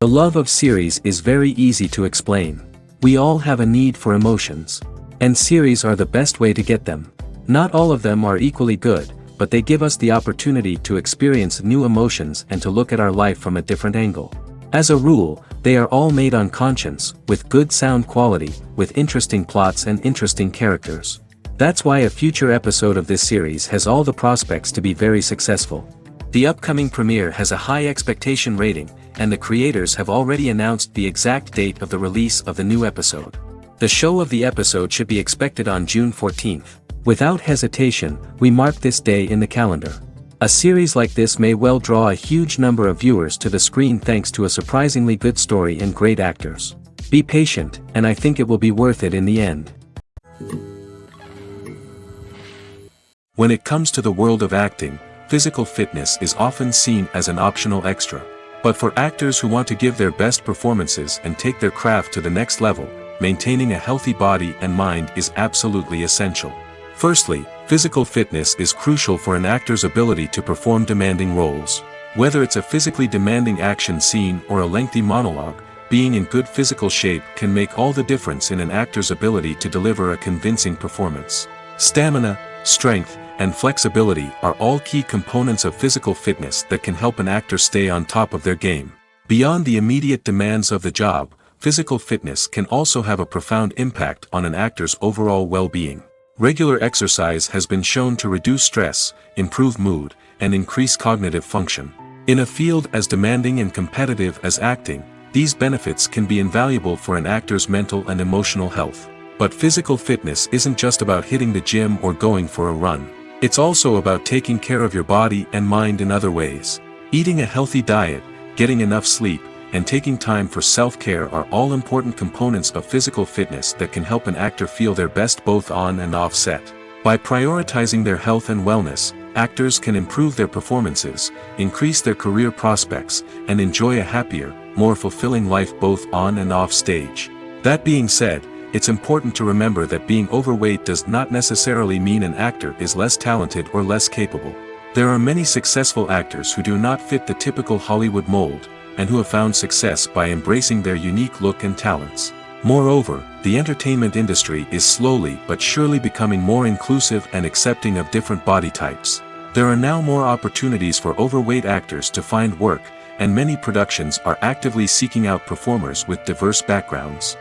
The love of series is very easy to explain. We all have a need for emotions. And series are the best way to get them. Not all of them are equally good, but they give us the opportunity to experience new emotions and to look at our life from a different angle. As a rule, they are all made on conscience, with good sound quality, with interesting plots and interesting characters. That's why a future episode of this series has all the prospects to be very successful. The upcoming premiere has a high expectation rating, and the creators have already announced the exact date of the release of the new episode. The show of the episode should be expected on June 14th. Without hesitation, we mark this day in the calendar. A series like this may well draw a huge number of viewers to the screen thanks to a surprisingly good story and great actors. Be patient, and I think it will be worth it in the end. When it comes to the world of acting, physical fitness is often seen as an optional extra. But for actors who want to give their best performances and take their craft to the next level, maintaining a healthy body and mind is absolutely essential. Firstly, physical fitness is crucial for an actor's ability to perform demanding roles. Whether it's a physically demanding action scene or a lengthy monologue, being in good physical shape can make all the difference in an actor's ability to deliver a convincing performance. Stamina, strength, and flexibility are all key components of physical fitness that can help an actor stay on top of their game. Beyond the immediate demands of the job, physical fitness can also have a profound impact on an actor's overall well-being. Regular exercise has been shown to reduce stress, improve mood, and increase cognitive function. In a field as demanding and competitive as acting, these benefits can be invaluable for an actor's mental and emotional health. But physical fitness isn't just about hitting the gym or going for a run. It's also about taking care of your body and mind in other ways. Eating a healthy diet, getting enough sleep, and taking time for self-care are all important components of physical fitness that can help an actor feel their best both on and off set. By prioritizing their health and wellness, actors can improve their performances, increase their career prospects, and enjoy a happier, more fulfilling life both on and off stage. That being said, it's important to remember that being overweight does not necessarily mean an actor is less talented or less capable. There are many successful actors who do not fit the typical Hollywood mold, and who have found success by embracing their unique look and talents. Moreover, the entertainment industry is slowly but surely becoming more inclusive and accepting of different body types. There are now more opportunities for overweight actors to find work, and many productions are actively seeking out performers with diverse backgrounds.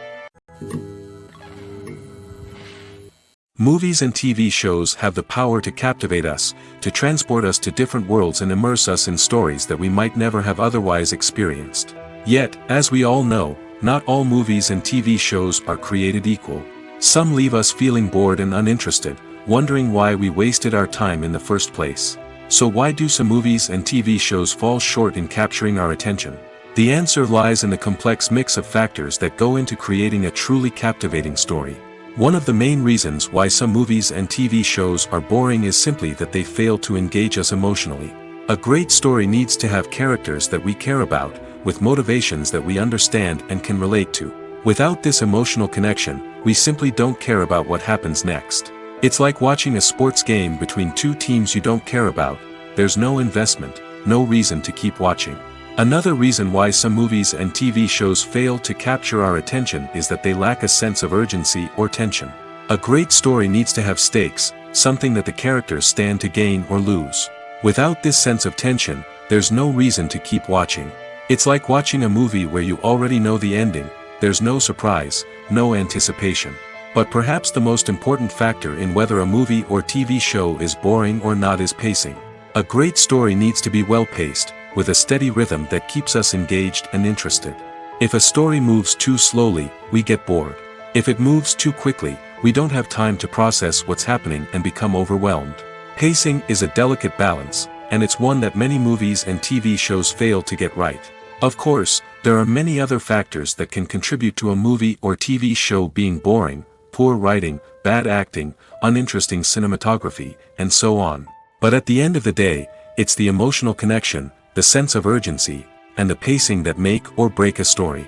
Movies and TV shows have the power to captivate us, to transport us to different worlds and immerse us in stories that we might never have otherwise experienced. Yet, as we all know, not all movies and TV shows are created equal. Some leave us feeling bored and uninterested, wondering why we wasted our time in the first place. So why do some movies and TV shows fall short in capturing our attention? The answer lies in the complex mix of factors that go into creating a truly captivating story. One of the main reasons why some movies and TV shows are boring is simply that they fail to engage us emotionally. A great story needs to have characters that we care about, with motivations that we understand and can relate to. Without this emotional connection, we simply don't care about what happens next. It's like watching a sports game between two teams you don't care about. There's no investment, no reason to keep watching. Another reason why some movies and TV shows fail to capture our attention is that they lack a sense of urgency or tension. A great story needs to have stakes, something that the characters stand to gain or lose. Without this sense of tension, there's no reason to keep watching. It's like watching a movie where you already know the ending, there's no surprise, no anticipation. But perhaps the most important factor in whether a movie or TV show is boring or not is pacing. A great story needs to be well-paced, with a steady rhythm that keeps us engaged and interested. If a story moves too slowly, we get bored. If it moves too quickly, we don't have time to process what's happening and become overwhelmed. Pacing is a delicate balance, and it's one that many movies and TV shows fail to get right. Of course, there are many other factors that can contribute to a movie or TV show being boring: poor writing, bad acting, uninteresting cinematography, and so on. But at the end of the day, it's the emotional connection, the sense of urgency, and the pacing that make or break a story.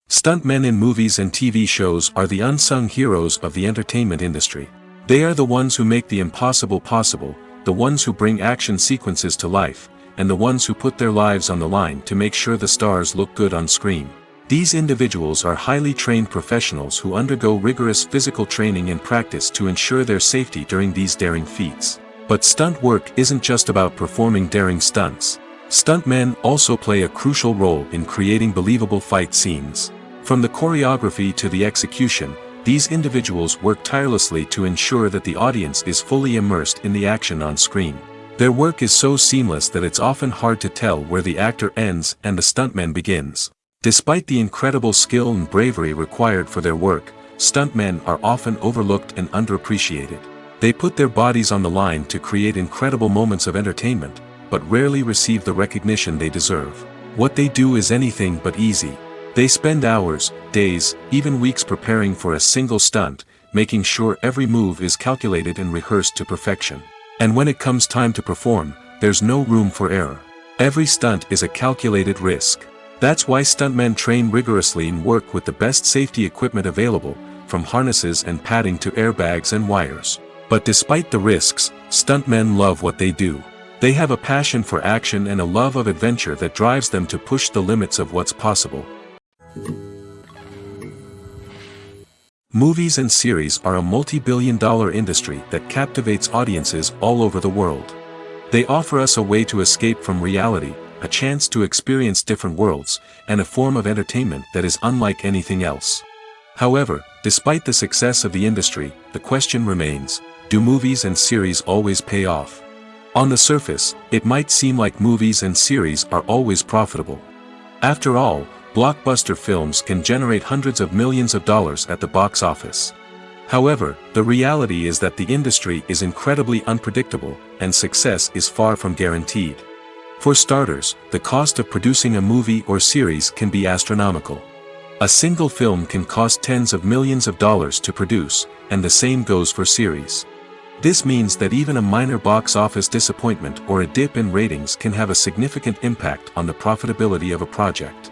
Stuntmen in movies and TV shows are the unsung heroes of the entertainment industry. They are the ones who make the impossible possible, the ones who bring action sequences to life, and the ones who put their lives on the line to make sure the stars look good on screen. These individuals are highly trained professionals who undergo rigorous physical training and practice to ensure their safety during these daring feats. But stunt work isn't just about performing daring stunts. Stuntmen also play a crucial role in creating believable fight scenes. From the choreography to the execution, these individuals work tirelessly to ensure that the audience is fully immersed in the action on screen. Their work is so seamless that it's often hard to tell where the actor ends and the stuntman begins. Despite the incredible skill and bravery required for their work, stuntmen are often overlooked and underappreciated. They put their bodies on the line to create incredible moments of entertainment, but rarely receive the recognition they deserve. What they do is anything but easy. They spend hours, days, even weeks preparing for a single stunt, making sure every move is calculated and rehearsed to perfection. And when it comes time to perform, there's no room for error. Every stunt is a calculated risk. That's why stuntmen train rigorously and work with the best safety equipment available, from harnesses and padding to airbags and wires. But despite the risks, stuntmen love what they do. They have a passion for action and a love of adventure that drives them to push the limits of what's possible. Movies and series are a multi-billion-dollar industry that captivates audiences all over the world. They offer us a way to escape from reality, a chance to experience different worlds, and a form of entertainment that is unlike anything else. However, despite the success of the industry, the question remains, do movies and series always pay off? On the surface, it might seem like movies and series are always profitable. After all, blockbuster films can generate hundreds of millions of dollars at the box office. However, the reality is that the industry is incredibly unpredictable, and success is far from guaranteed. For starters, the cost of producing a movie or series can be astronomical. A single film can cost tens of millions of dollars to produce, and the same goes for series. This means that even a minor box office disappointment or a dip in ratings can have a significant impact on the profitability of a project.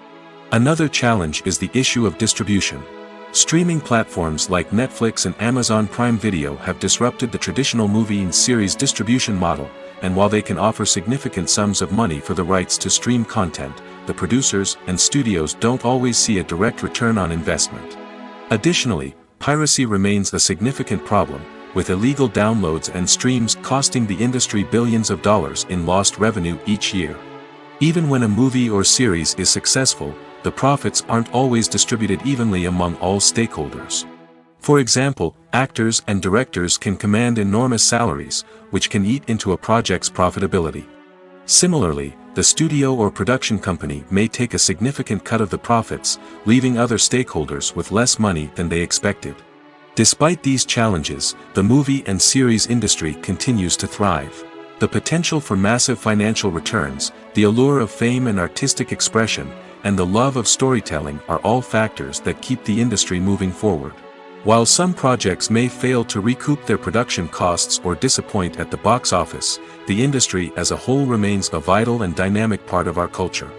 Another challenge is the issue of distribution. Streaming platforms like Netflix and Amazon Prime Video have disrupted the traditional movie and series distribution model, and while they can offer significant sums of money for the rights to stream content, the producers and studios don't always see a direct return on investment. Additionally, piracy remains a significant problem, with illegal downloads and streams costing the industry billions of dollars in lost revenue each year. Even when a movie or series is successful, the profits aren't always distributed evenly among all stakeholders. For example, actors and directors can command enormous salaries, which can eat into a project's profitability. Similarly, the studio or production company may take a significant cut of the profits, leaving other stakeholders with less money than they expected. Despite these challenges, the movie and series industry continues to thrive. The potential for massive financial returns, the allure of fame and artistic expression, and the love of storytelling are all factors that keep the industry moving forward. While some projects may fail to recoup their production costs or disappoint at the box office, the industry as a whole remains a vital and dynamic part of our culture.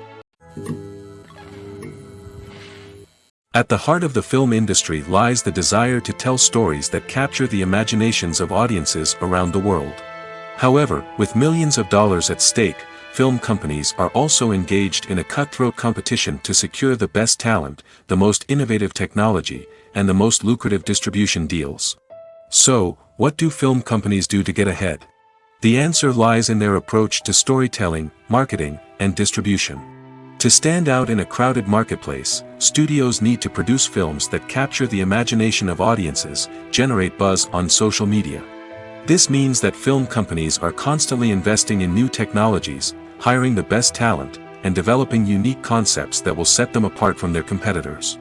At the heart of the film industry lies the desire to tell stories that capture the imaginations of audiences around the world. However, with millions of dollars at stake, film companies are also engaged in a cutthroat competition to secure the best talent, the most innovative technology, and the most lucrative distribution deals. So, what do film companies do to get ahead? The answer lies in their approach to storytelling, marketing, and distribution. To stand out in a crowded marketplace, studios need to produce films that capture the imagination of audiences, generate buzz on social media. This means that film companies are constantly investing in new technologies, hiring the best talent, and developing unique concepts that will set them apart from their competitors.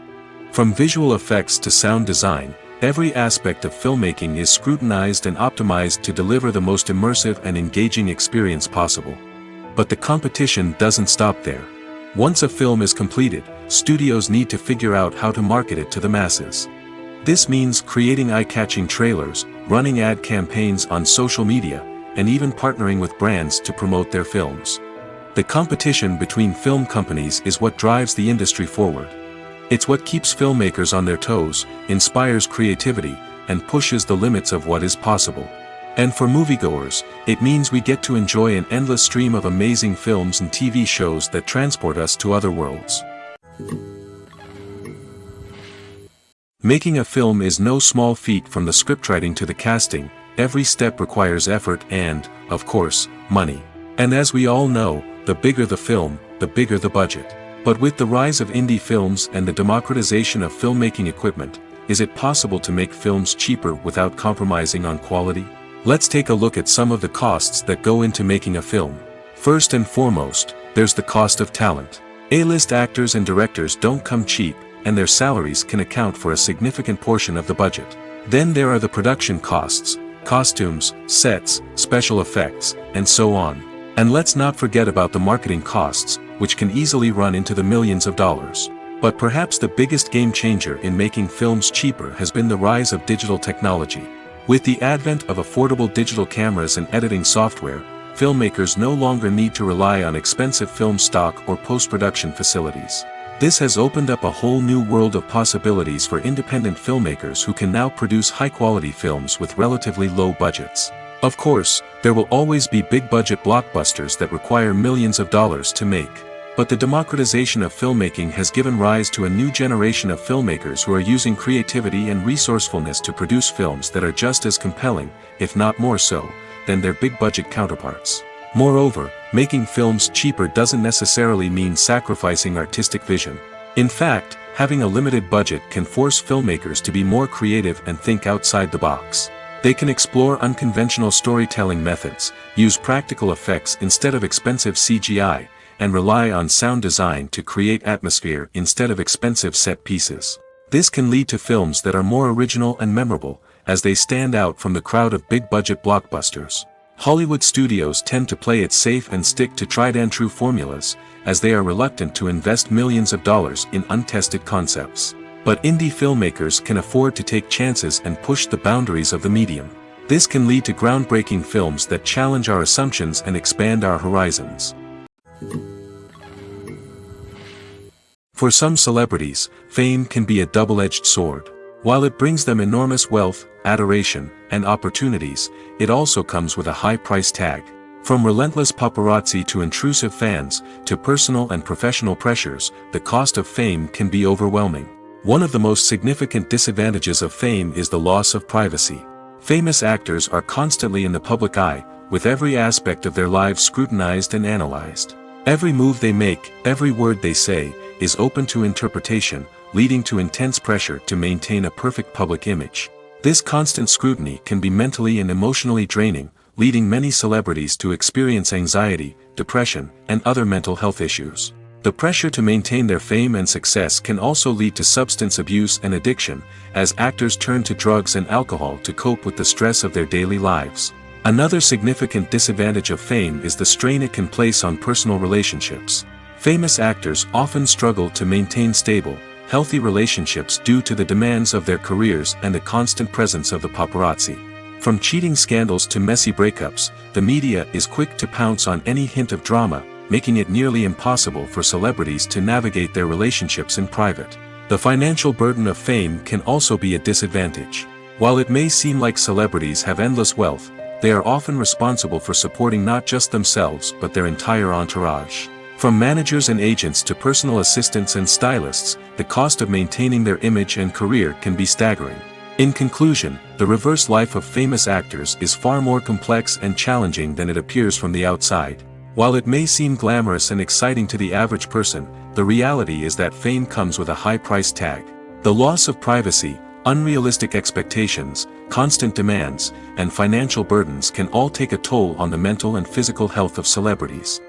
From visual effects to sound design, every aspect of filmmaking is scrutinized and optimized to deliver the most immersive and engaging experience possible. But the competition doesn't stop there. Once a film is completed, studios need to figure out how to market it to the masses. This means creating eye-catching trailers, running ad campaigns on social media, and even partnering with brands to promote their films. The competition between film companies is what drives the industry forward. It's what keeps filmmakers on their toes, inspires creativity, and pushes the limits of what is possible. And for moviegoers, it means we get to enjoy an endless stream of amazing films and TV shows that transport us to other worlds. Making a film is no small feat. From the scriptwriting to the casting. Every step requires effort and, of course, money. And as we all know, the bigger the film, the bigger the budget. But with the rise of indie films and the democratization of filmmaking equipment, is it possible to make films cheaper without compromising on quality? Let's take a look at some of the costs that go into making a film. First and foremost, there's the cost of talent. A-list actors and directors don't come cheap, and their salaries can account for a significant portion of the budget. Then there are the production costs, costumes, sets, special effects, and so on. And let's not forget about the marketing costs, which can easily run into the millions of dollars. But perhaps the biggest game changer in making films cheaper has been the rise of digital technology. With the advent of affordable digital cameras and editing software, filmmakers no longer need to rely on expensive film stock or post-production facilities. This has opened up a whole new world of possibilities for independent filmmakers who can now produce high-quality films with relatively low budgets. Of course, there will always be big-budget blockbusters that require millions of dollars to make. But the democratization of filmmaking has given rise to a new generation of filmmakers who are using creativity and resourcefulness to produce films that are just as compelling, if not more so, than their big-budget counterparts. Moreover, making films cheaper doesn't necessarily mean sacrificing artistic vision. In fact, having a limited budget can force filmmakers to be more creative and think outside the box. They can explore unconventional storytelling methods, use practical effects instead of expensive CGI, and rely on sound design to create atmosphere instead of expensive set pieces. This can lead to films that are more original and memorable, as they stand out from the crowd of big-budget blockbusters. Hollywood studios tend to play it safe and stick to tried-and-true formulas, as they are reluctant to invest millions of dollars in untested concepts. But indie filmmakers can afford to take chances and push the boundaries of the medium. This can lead to groundbreaking films that challenge our assumptions and expand our horizons. For some celebrities, fame can be a double-edged sword. While it brings them enormous wealth, adoration, and opportunities, it also comes with a high price tag. From relentless paparazzi to intrusive fans, to personal and professional pressures, the cost of fame can be overwhelming. One of the most significant disadvantages of fame is the loss of privacy. Famous actors are constantly in the public eye, with every aspect of their lives scrutinized and analyzed. Every move they make, every word they say, is open to interpretation, leading to intense pressure to maintain a perfect public image. This constant scrutiny can be mentally and emotionally draining, leading many celebrities to experience anxiety, depression, and other mental health issues. The pressure to maintain their fame and success can also lead to substance abuse and addiction, as actors turn to drugs and alcohol to cope with the stress of their daily lives. Another significant disadvantage of fame is the strain it can place on personal relationships. Famous actors often struggle to maintain stable, healthy relationships due to the demands of their careers and the constant presence of the paparazzi. From cheating scandals to messy breakups, the media is quick to pounce on any hint of drama, making it nearly impossible for celebrities to navigate their relationships in private. The financial burden of fame can also be a disadvantage. While it may seem like celebrities have endless wealth, they are often responsible for supporting not just themselves but their entire entourage. From managers and agents to personal assistants and stylists, the cost of maintaining their image and career can be staggering. In conclusion, the reverse life of famous actors is far more complex and challenging than it appears from the outside. While it may seem glamorous and exciting to the average person, the reality is that fame comes with a high price tag. The loss of privacy, unrealistic expectations, constant demands, and financial burdens can all take a toll on the mental and physical health of celebrities.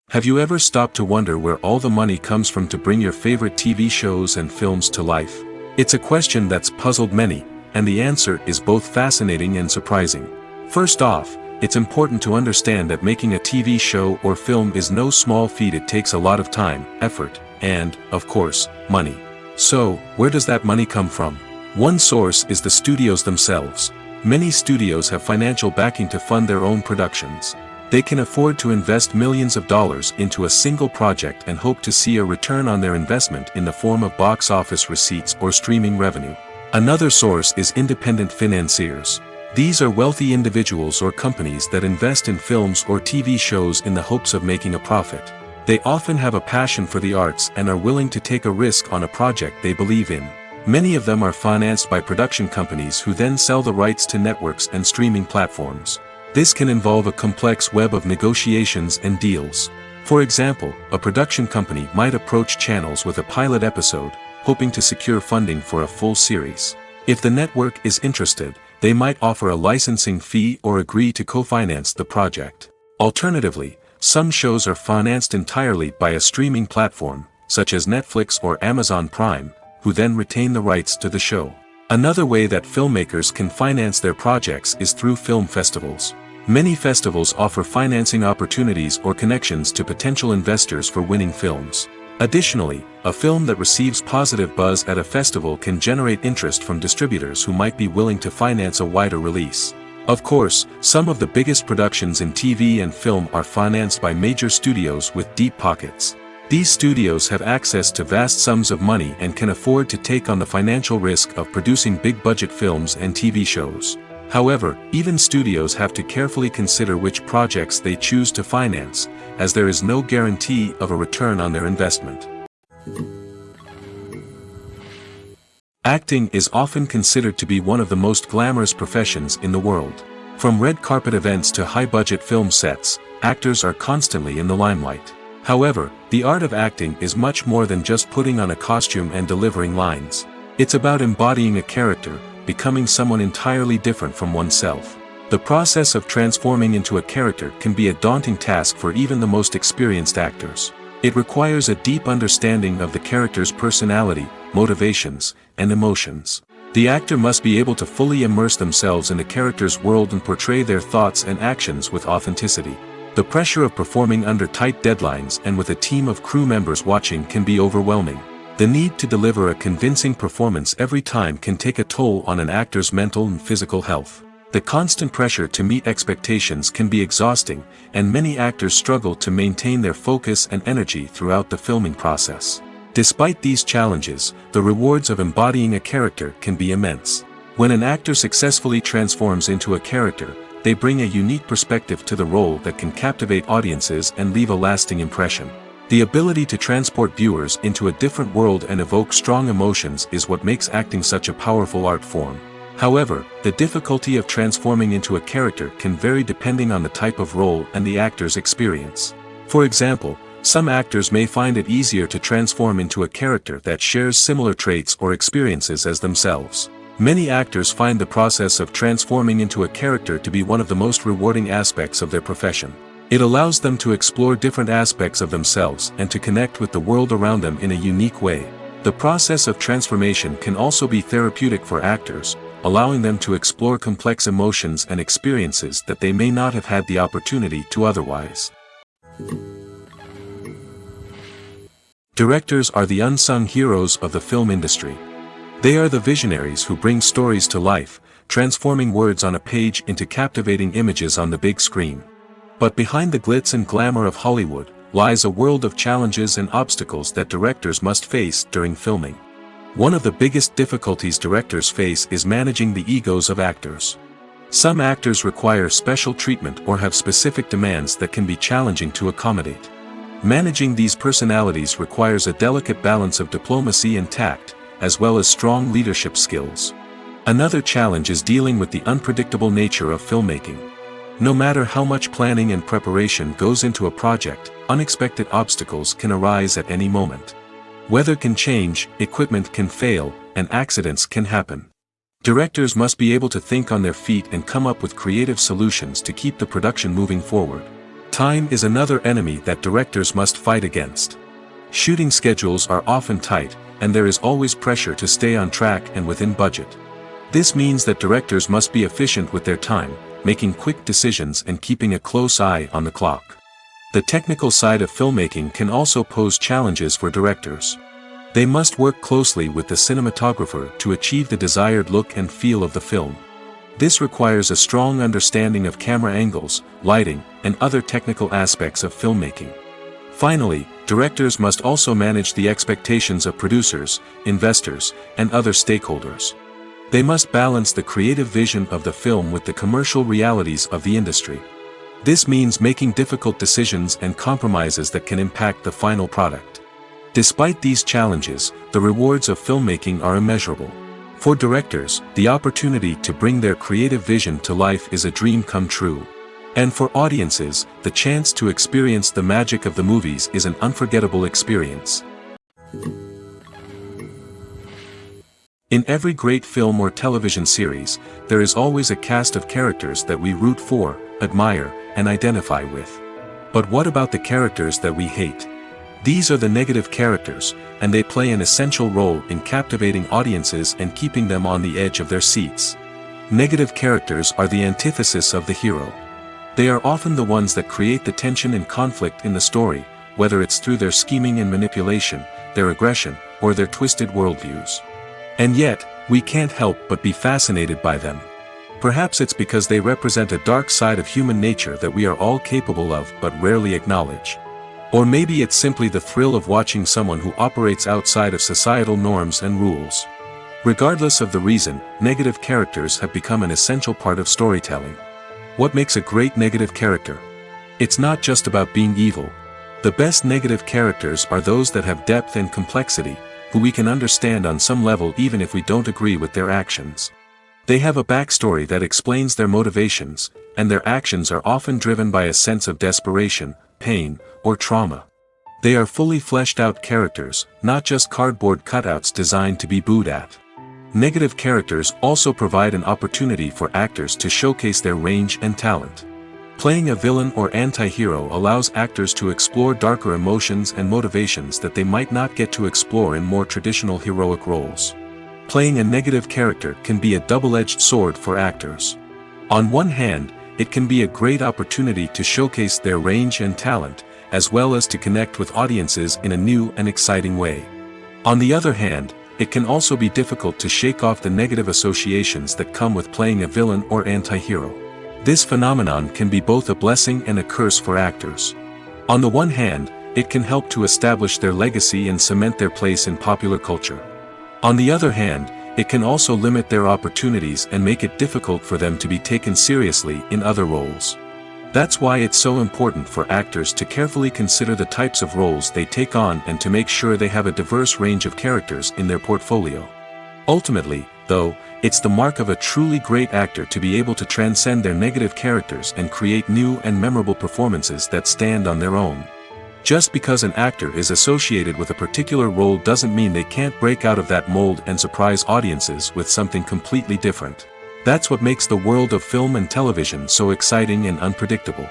Have you ever stopped to wonder where all the money comes from to bring your favorite TV shows and films to life? It's a question that's puzzled many, and the answer is both fascinating and surprising. First off, it's important to understand that making a TV show or film is no small feat. It takes a lot of time, effort, and, of course, money. So, where does that money come from? One source is the studios themselves. Many studios have financial backing to fund their own productions. They can afford to invest millions of dollars into a single project and hope to see a return on their investment in the form of box office receipts or streaming revenue. Another source is independent financiers. These are wealthy individuals or companies that invest in films or TV shows in the hopes of making a profit. They often have a passion for the arts and are willing to take a risk on a project they believe in. Many of them are financed by production companies who then sell the rights to networks and streaming platforms. This can involve a complex web of negotiations and deals. For example, a production company might approach channels with a pilot episode, hoping to secure funding for a full series. If the network is interested, they might offer a licensing fee or agree to co-finance the project. Alternatively, some shows are financed entirely by a streaming platform, such as Netflix or Amazon Prime, who then retain the rights to the show. Another way that filmmakers can finance their projects is through film festivals. Many festivals offer financing opportunities or connections to potential investors for winning films. Additionally, a film that receives positive buzz at a festival can generate interest from distributors who might be willing to finance a wider release. Of course, some of the biggest productions in TV and film are financed by major studios with deep pockets. These studios have access to vast sums of money and can afford to take on the financial risk of producing big-budget films and TV shows. However, even studios have to carefully consider which projects they choose to finance, as there is no guarantee of a return on their investment. Acting is often considered to be one of the most glamorous professions in the world. From red carpet events to high-budget film sets, actors are constantly in the limelight. However, the art of acting is much more than just putting on a costume and delivering lines. It's about embodying a character, becoming someone entirely different from oneself. The process of transforming into a character can be a daunting task for even the most experienced actors. It requires a deep understanding of the character's personality, motivations, and emotions. The actor must be able to fully immerse themselves in the character's world and portray their thoughts and actions with authenticity. The pressure of performing under tight deadlines and with a team of crew members watching can be overwhelming. The need to deliver a convincing performance every time can take a toll on an actor's mental and physical health. The constant pressure to meet expectations can be exhausting, and many actors struggle to maintain their focus and energy throughout the filming process. Despite these challenges, the rewards of embodying a character can be immense. When an actor successfully transforms into a character, they bring a unique perspective to the role that can captivate audiences and leave a lasting impression. The ability to transport viewers into a different world and evoke strong emotions is what makes acting such a powerful art form. However, the difficulty of transforming into a character can vary depending on the type of role and the actor's experience. For example, some actors may find it easier to transform into a character that shares similar traits or experiences as themselves. Many actors find the process of transforming into a character to be one of the most rewarding aspects of their profession. It allows them to explore different aspects of themselves and to connect with the world around them in a unique way. The process of transformation can also be therapeutic for actors, allowing them to explore complex emotions and experiences that they may not have had the opportunity to otherwise. Directors are the unsung heroes of the film industry. They are the visionaries who bring stories to life, transforming words on a page into captivating images on the big screen. But behind the glitz and glamour of Hollywood lies a world of challenges and obstacles that directors must face during filming. One of the biggest difficulties directors face is managing the egos of actors. Some actors require special treatment or have specific demands that can be challenging to accommodate. Managing these personalities requires a delicate balance of diplomacy and tact, as well as strong leadership skills. Another challenge is dealing with the unpredictable nature of filmmaking. No matter how much planning and preparation goes into a project, unexpected obstacles can arise at any moment. Weather can change, equipment can fail, and accidents can happen. Directors must be able to think on their feet and come up with creative solutions to keep the production moving forward. Time is another enemy that directors must fight against. Shooting schedules are often tight, and there is always pressure to stay on track and within budget. This means that directors must be efficient with their time, making quick decisions and keeping a close eye on the clock. The technical side of filmmaking can also pose challenges for directors. They must work closely with the cinematographer to achieve the desired look and feel of the film. This requires a strong understanding of camera angles, lighting, and other technical aspects of filmmaking. Finally, directors must also manage the expectations of producers, investors, and other stakeholders. They must balance the creative vision of the film with the commercial realities of the industry. This means making difficult decisions and compromises that can impact the final product. Despite these challenges, the rewards of filmmaking are immeasurable. For directors, the opportunity to bring their creative vision to life is a dream come true. And for audiences, the chance to experience the magic of the movies is an unforgettable experience. In every great film or television series, there is always a cast of characters that we root for, admire, and identify with. But what about the characters that we hate? These are the negative characters, and they play an essential role in captivating audiences and keeping them on the edge of their seats. Negative characters are the antithesis of the hero. They are often the ones that create the tension and conflict in the story, whether it's through their scheming and manipulation, their aggression, or their twisted worldviews. And yet, we can't help but be fascinated by them. Perhaps it's because they represent a dark side of human nature that we are all capable of but rarely acknowledge. Or maybe it's simply the thrill of watching someone who operates outside of societal norms and rules. Regardless of the reason, negative characters have become an essential part of storytelling. What makes a great negative character? It's not just about being evil. The best negative characters are those that have depth and complexity, who we can understand on some level even if we don't agree with their actions. They have a backstory that explains their motivations, and their actions are often driven by a sense of desperation, pain, or trauma. They are fully fleshed out characters, not just cardboard cutouts designed to be booed at. Negative characters also provide an opportunity for actors to showcase their range and talent. Playing a villain or anti-hero allows actors to explore darker emotions and motivations that they might not get to explore in more traditional heroic roles. Playing a negative character can be a double-edged sword for actors. On one hand, it can be a great opportunity to showcase their range and talent, as well as to connect with audiences in a new and exciting way. On the other hand, it can also be difficult to shake off the negative associations that come with playing a villain or anti-hero. This phenomenon can be both a blessing and a curse for actors. On the one hand, it can help to establish their legacy and cement their place in popular culture. On the other hand, it can also limit their opportunities and make it difficult for them to be taken seriously in other roles. That's why it's so important for actors to carefully consider the types of roles they take on and to make sure they have a diverse range of characters in their portfolio. Ultimately, though, it's the mark of a truly great actor to be able to transcend their negative characters and create new and memorable performances that stand on their own. Just because an actor is associated with a particular role doesn't mean they can't break out of that mold and surprise audiences with something completely different. That's what makes the world of film and television so exciting and unpredictable.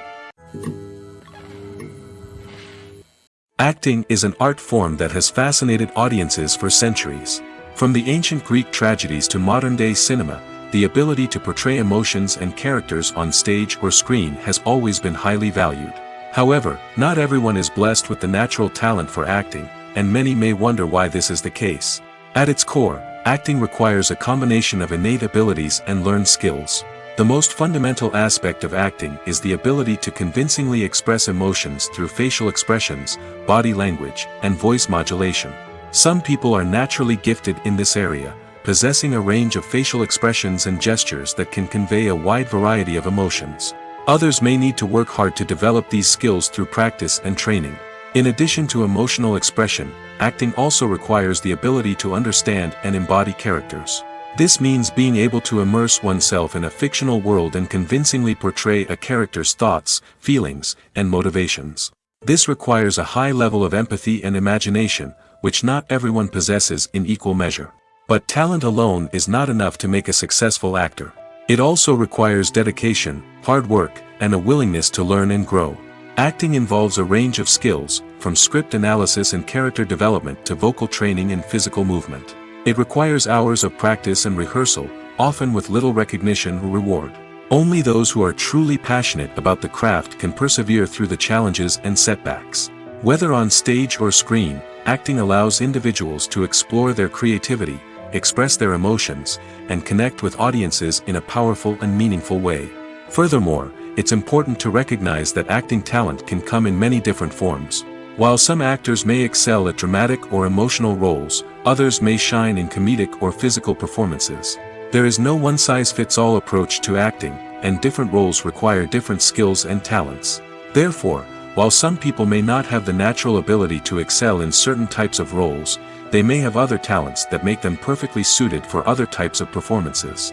Acting is an art form that has fascinated audiences for centuries. From the ancient Greek tragedies to modern-day cinema, the ability to portray emotions and characters on stage or screen has always been highly valued. However, not everyone is blessed with the natural talent for acting, and many may wonder why this is the case. At its core, acting requires a combination of innate abilities and learned skills. The most fundamental aspect of acting is the ability to convincingly express emotions through facial expressions, body language, and voice modulation. Some people are naturally gifted in this area, possessing a range of facial expressions and gestures that can convey a wide variety of emotions. Others may need to work hard to develop these skills through practice and training. In addition to emotional expression, acting also requires the ability to understand and embody characters. This means being able to immerse oneself in a fictional world and convincingly portray a character's thoughts, feelings, and motivations. This requires a high level of empathy and imagination, which not everyone possesses in equal measure. But talent alone is not enough to make a successful actor. It also requires dedication, hard work, and a willingness to learn and grow. Acting involves a range of skills, from script analysis and character development to vocal training and physical movement. It requires hours of practice and rehearsal, often with little recognition or reward. Only those who are truly passionate about the craft can persevere through the challenges and setbacks. Whether on stage or screen, acting allows individuals to explore their creativity, express their emotions, and connect with audiences in a powerful and meaningful way. Furthermore, it's important to recognize that acting talent can come in many different forms. While some actors may excel at dramatic or emotional roles, others may shine in comedic or physical performances. There is no one-size-fits-all approach to acting, and different roles require different skills and talents. Therefore, while some people may not have the natural ability to excel in certain types of roles, they may have other talents that make them perfectly suited for other types of performances.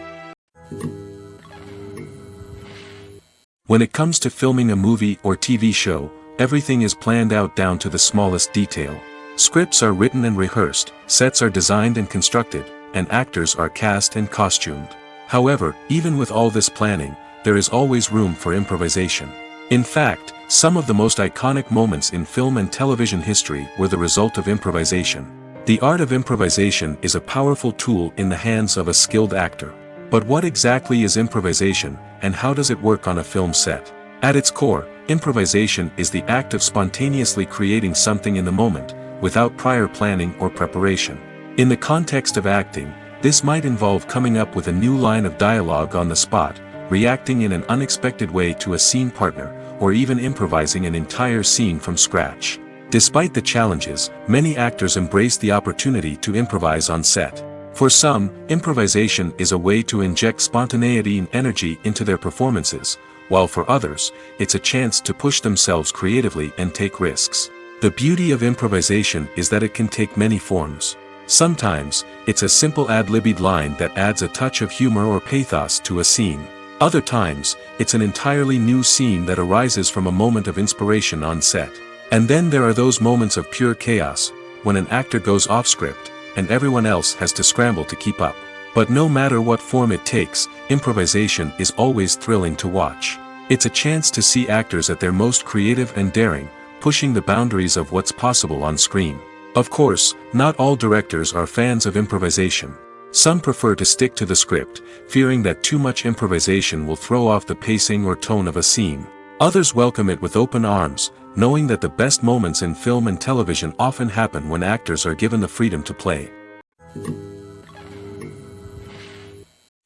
When it comes to filming a movie or TV show, everything is planned out down to the smallest detail. Scripts are written and rehearsed, sets are designed and constructed, and actors are cast and costumed. However, even with all this planning, there is always room for improvisation. In fact, some of the most iconic moments in film and television history were the result of improvisation. The art of improvisation is a powerful tool in the hands of a skilled actor. But what exactly is improvisation, and how does it work on a film set? At its core, improvisation is the act of spontaneously creating something in the moment, without prior planning or preparation. In the context of acting, this might involve coming up with a new line of dialogue on the spot, reacting in an unexpected way to a scene partner, or even improvising an entire scene from scratch. Despite the challenges, many actors embrace the opportunity to improvise on set. For some, improvisation is a way to inject spontaneity and energy into their performances, while for others, it's a chance to push themselves creatively and take risks. The beauty of improvisation is that it can take many forms. Sometimes, it's a simple ad-libbed line that adds a touch of humor or pathos to a scene. Other times, it's an entirely new scene that arises from a moment of inspiration on set. And then there are those moments of pure chaos, when an actor goes off script, and everyone else has to scramble to keep up. But no matter what form it takes, improvisation is always thrilling to watch. It's a chance to see actors at their most creative and daring, pushing the boundaries of what's possible on screen. Of course, not all directors are fans of improvisation. Some prefer to stick to the script, fearing that too much improvisation will throw off the pacing or tone of a scene. Others welcome it with open arms, knowing that the best moments in film and television often happen when actors are given the freedom to play.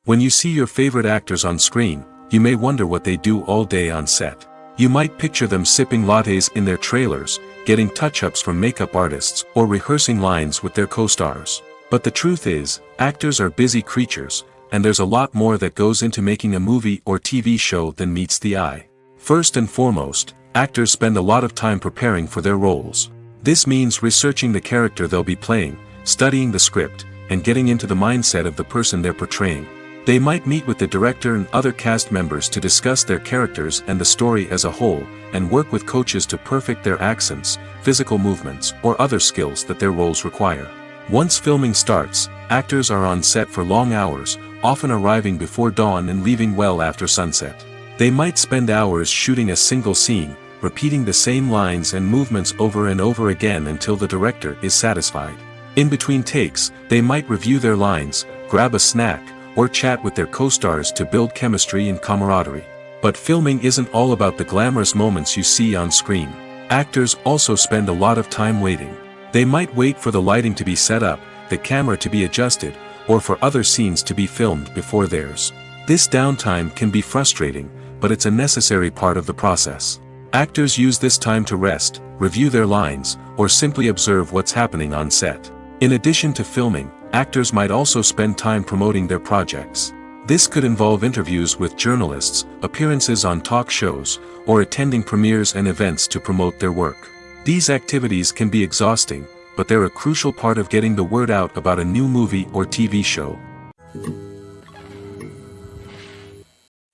When you see your favorite actors on screen, you may wonder what they do all day on set. You might picture them sipping lattes in their trailers, getting touch-ups from makeup artists, or rehearsing lines with their co-stars. But the truth is, actors are busy creatures, and there's a lot more that goes into making a movie or TV show than meets the eye. First and foremost, actors spend a lot of time preparing for their roles. This means researching the character they'll be playing, studying the script, and getting into the mindset of the person they're portraying. They might meet with the director and other cast members to discuss their characters and the story as a whole, and work with coaches to perfect their accents, physical movements, or other skills that their roles require. Once filming starts, actors are on set for long hours, often arriving before dawn and leaving well after sunset. They might spend hours shooting a single scene, repeating the same lines and movements over and over again until the director is satisfied. In between takes, they might review their lines, grab a snack, or chat with their co-stars to build chemistry and camaraderie. But filming isn't all about the glamorous moments you see on screen. Actors also spend a lot of time waiting. They might wait for the lighting to be set up, the camera to be adjusted, or for other scenes to be filmed before theirs. This downtime can be frustrating, but it's a necessary part of the process. Actors use this time to rest, review their lines, or simply observe what's happening on set. In addition to filming, actors might also spend time promoting their projects. This could involve interviews with journalists, appearances on talk shows, or attending premieres and events to promote their work. These activities can be exhausting, but they're a crucial part of getting the word out about a new movie or TV show.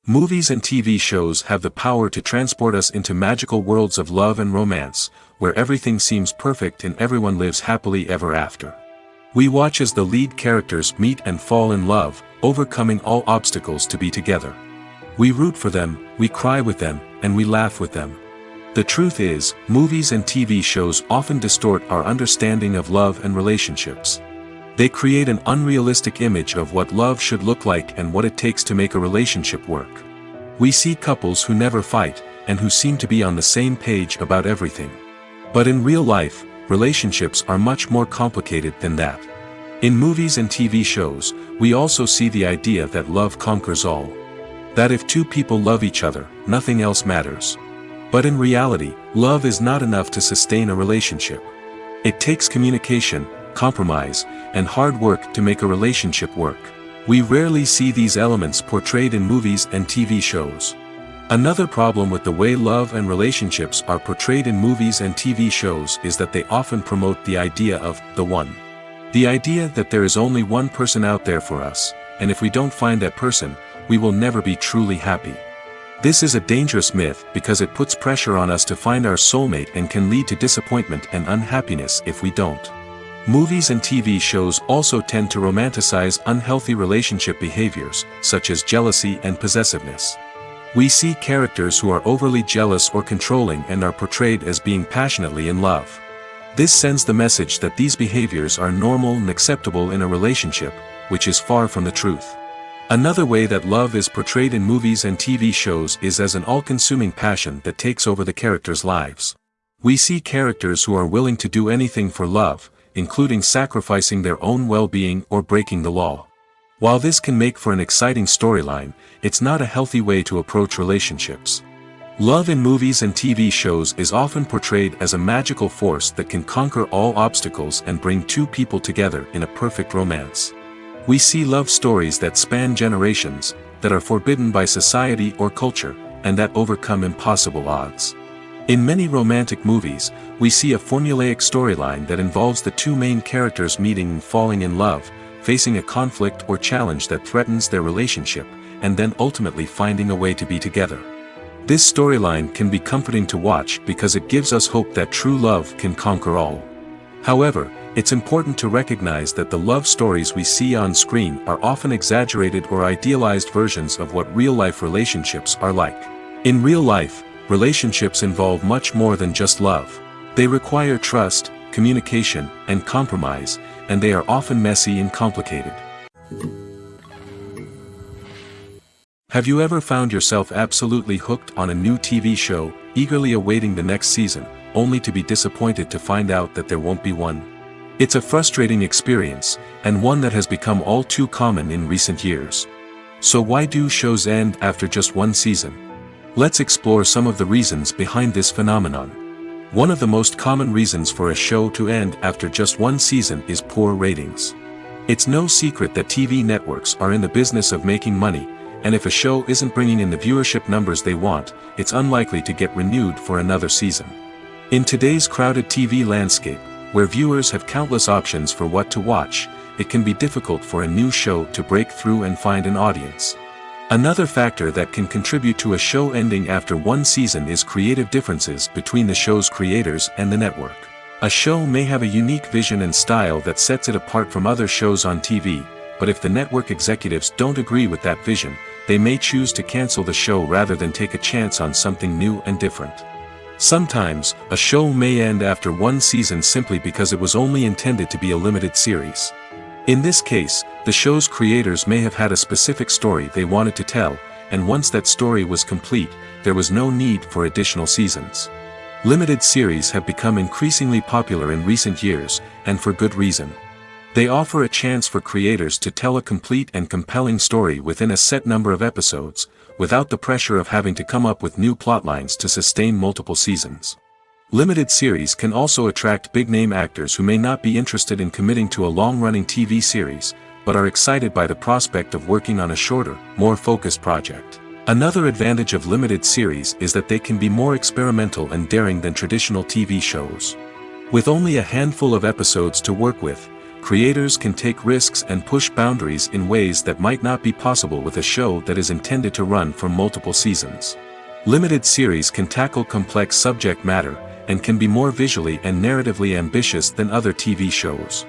Movies and TV shows have the power to transport us into magical worlds of love and romance, where everything seems perfect and everyone lives happily ever after. We watch as the lead characters meet and fall in love, overcoming all obstacles to be together. We root for them, we cry with them, and we laugh with them. The truth is, movies and TV shows often distort our understanding of love and relationships. They create an unrealistic image of what love should look like and what it takes to make a relationship work. We see couples who never fight, and who seem to be on the same page about everything. But in real life, relationships are much more complicated than that. In movies and TV shows, we also see the idea that love conquers all. That if two people love each other, nothing else matters. But in reality, love is not enough to sustain a relationship. It takes communication, compromise, and hard work to make a relationship work. We rarely see these elements portrayed in movies and TV shows. Another problem with the way love and relationships are portrayed in movies and TV shows is that they often promote the idea of the one. The idea that there is only one person out there for us, and if we don't find that person, we will never be truly happy. This is a dangerous myth because it puts pressure on us to find our soulmate and can lead to disappointment and unhappiness if we don't. Movies and TV shows also tend to romanticize unhealthy relationship behaviors, such as jealousy and possessiveness. We see characters who are overly jealous or controlling and are portrayed as being passionately in love. This sends the message that these behaviors are normal and acceptable in a relationship, which is far from the truth. Another way that love is portrayed in movies and TV shows is as an all-consuming passion that takes over the characters' lives. We see characters who are willing to do anything for love, including sacrificing their own well-being or breaking the law. While this can make for an exciting storyline, it's not a healthy way to approach relationships. Love in movies and TV shows is often portrayed as a magical force that can conquer all obstacles and bring two people together in a perfect romance. We see love stories that span generations, that are forbidden by society or culture, and that overcome impossible odds. In many romantic movies, we see a formulaic storyline that involves the two main characters meeting and falling in love, facing a conflict or challenge that threatens their relationship, and then ultimately finding a way to be together. This storyline can be comforting to watch because it gives us hope that true love can conquer all. However, it's important to recognize that the love stories we see on screen are often exaggerated or idealized versions of what real-life relationships are like. In real life, relationships involve much more than just love. They require trust, communication, and compromise, and they are often messy and complicated. Have you ever found yourself absolutely hooked on a new TV show, eagerly awaiting the next season, only to be disappointed to find out that there won't be one? It's a frustrating experience, and one that has become all too common in recent years. So why do shows end after just one season? Let's explore some of the reasons behind this phenomenon. One of the most common reasons for a show to end after just one season is poor ratings. It's no secret that TV networks are in the business of making money, and if a show isn't bringing in the viewership numbers they want, it's unlikely to get renewed for another season. In today's crowded TV landscape, where viewers have countless options for what to watch, it can be difficult for a new show to break through and find an audience. Another factor that can contribute to a show ending after one season is creative differences between the show's creators and the network. A show may have a unique vision and style that sets it apart from other shows on TV, but if the network executives don't agree with that vision, they may choose to cancel the show rather than take a chance on something new and different. Sometimes, a show may end after one season simply because it was only intended to be a limited series. In this case, the show's creators may have had a specific story they wanted to tell, and once that story was complete, there was no need for additional seasons. Limited series have become increasingly popular in recent years, and for good reason. They offer a chance for creators to tell a complete and compelling story within a set number of episodes, without the pressure of having to come up with new plotlines to sustain multiple seasons. Limited series can also attract big-name actors who may not be interested in committing to a long-running TV series, but are excited by the prospect of working on a shorter, more focused project. Another advantage of limited series is that they can be more experimental and daring than traditional TV shows. With only a handful of episodes to work with, creators can take risks and push boundaries in ways that might not be possible with a show that is intended to run for multiple seasons. Limited series can tackle complex subject matter, and can be more visually and narratively ambitious than other TV shows.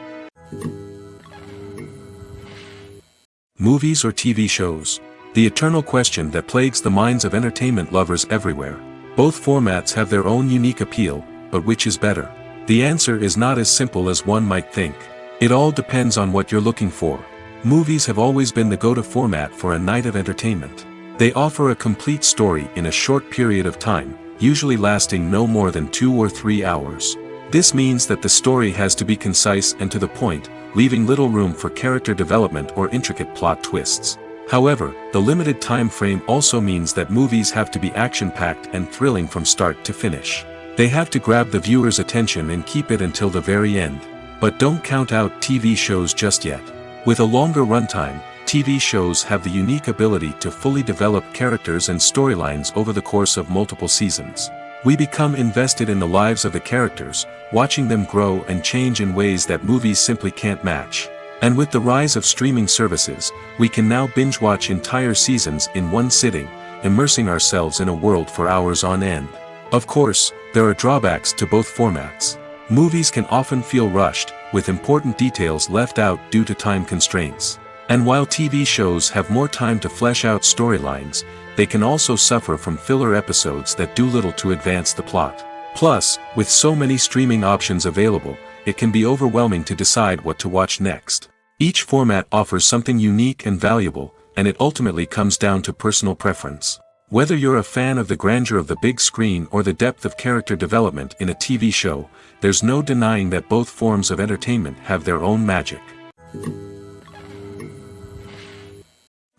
Movies or TV shows? The eternal question that plagues the minds of entertainment lovers everywhere. Both formats have their own unique appeal, but which is better? The answer is not as simple as one might think. It all depends on what you're looking for. Movies have always been the go-to format for a night of entertainment. They offer a complete story in a short period of time, usually lasting no more than 2 or 3 hours. This means that the story has to be concise and to the point, leaving little room for character development or intricate plot twists. However, the limited time frame also means that movies have to be action-packed and thrilling from start to finish. They have to grab the viewer's attention and keep it until the very end. But don't count out TV shows just yet. With a longer runtime, TV shows have the unique ability to fully develop characters and storylines over the course of multiple seasons. We become invested in the lives of the characters, watching them grow and change in ways that movies simply can't match. And with the rise of streaming services, we can now binge-watch entire seasons in one sitting, immersing ourselves in a world for hours on end. Of course, there are drawbacks to both formats. Movies can often feel rushed, with important details left out due to time constraints. And while TV shows have more time to flesh out storylines, they can also suffer from filler episodes that do little to advance the plot. Plus, with so many streaming options available, it can be overwhelming to decide what to watch next. Each format offers something unique and valuable, and it ultimately comes down to personal preference. Whether you're a fan of the grandeur of the big screen or the depth of character development in a TV show, there's no denying that both forms of entertainment have their own magic.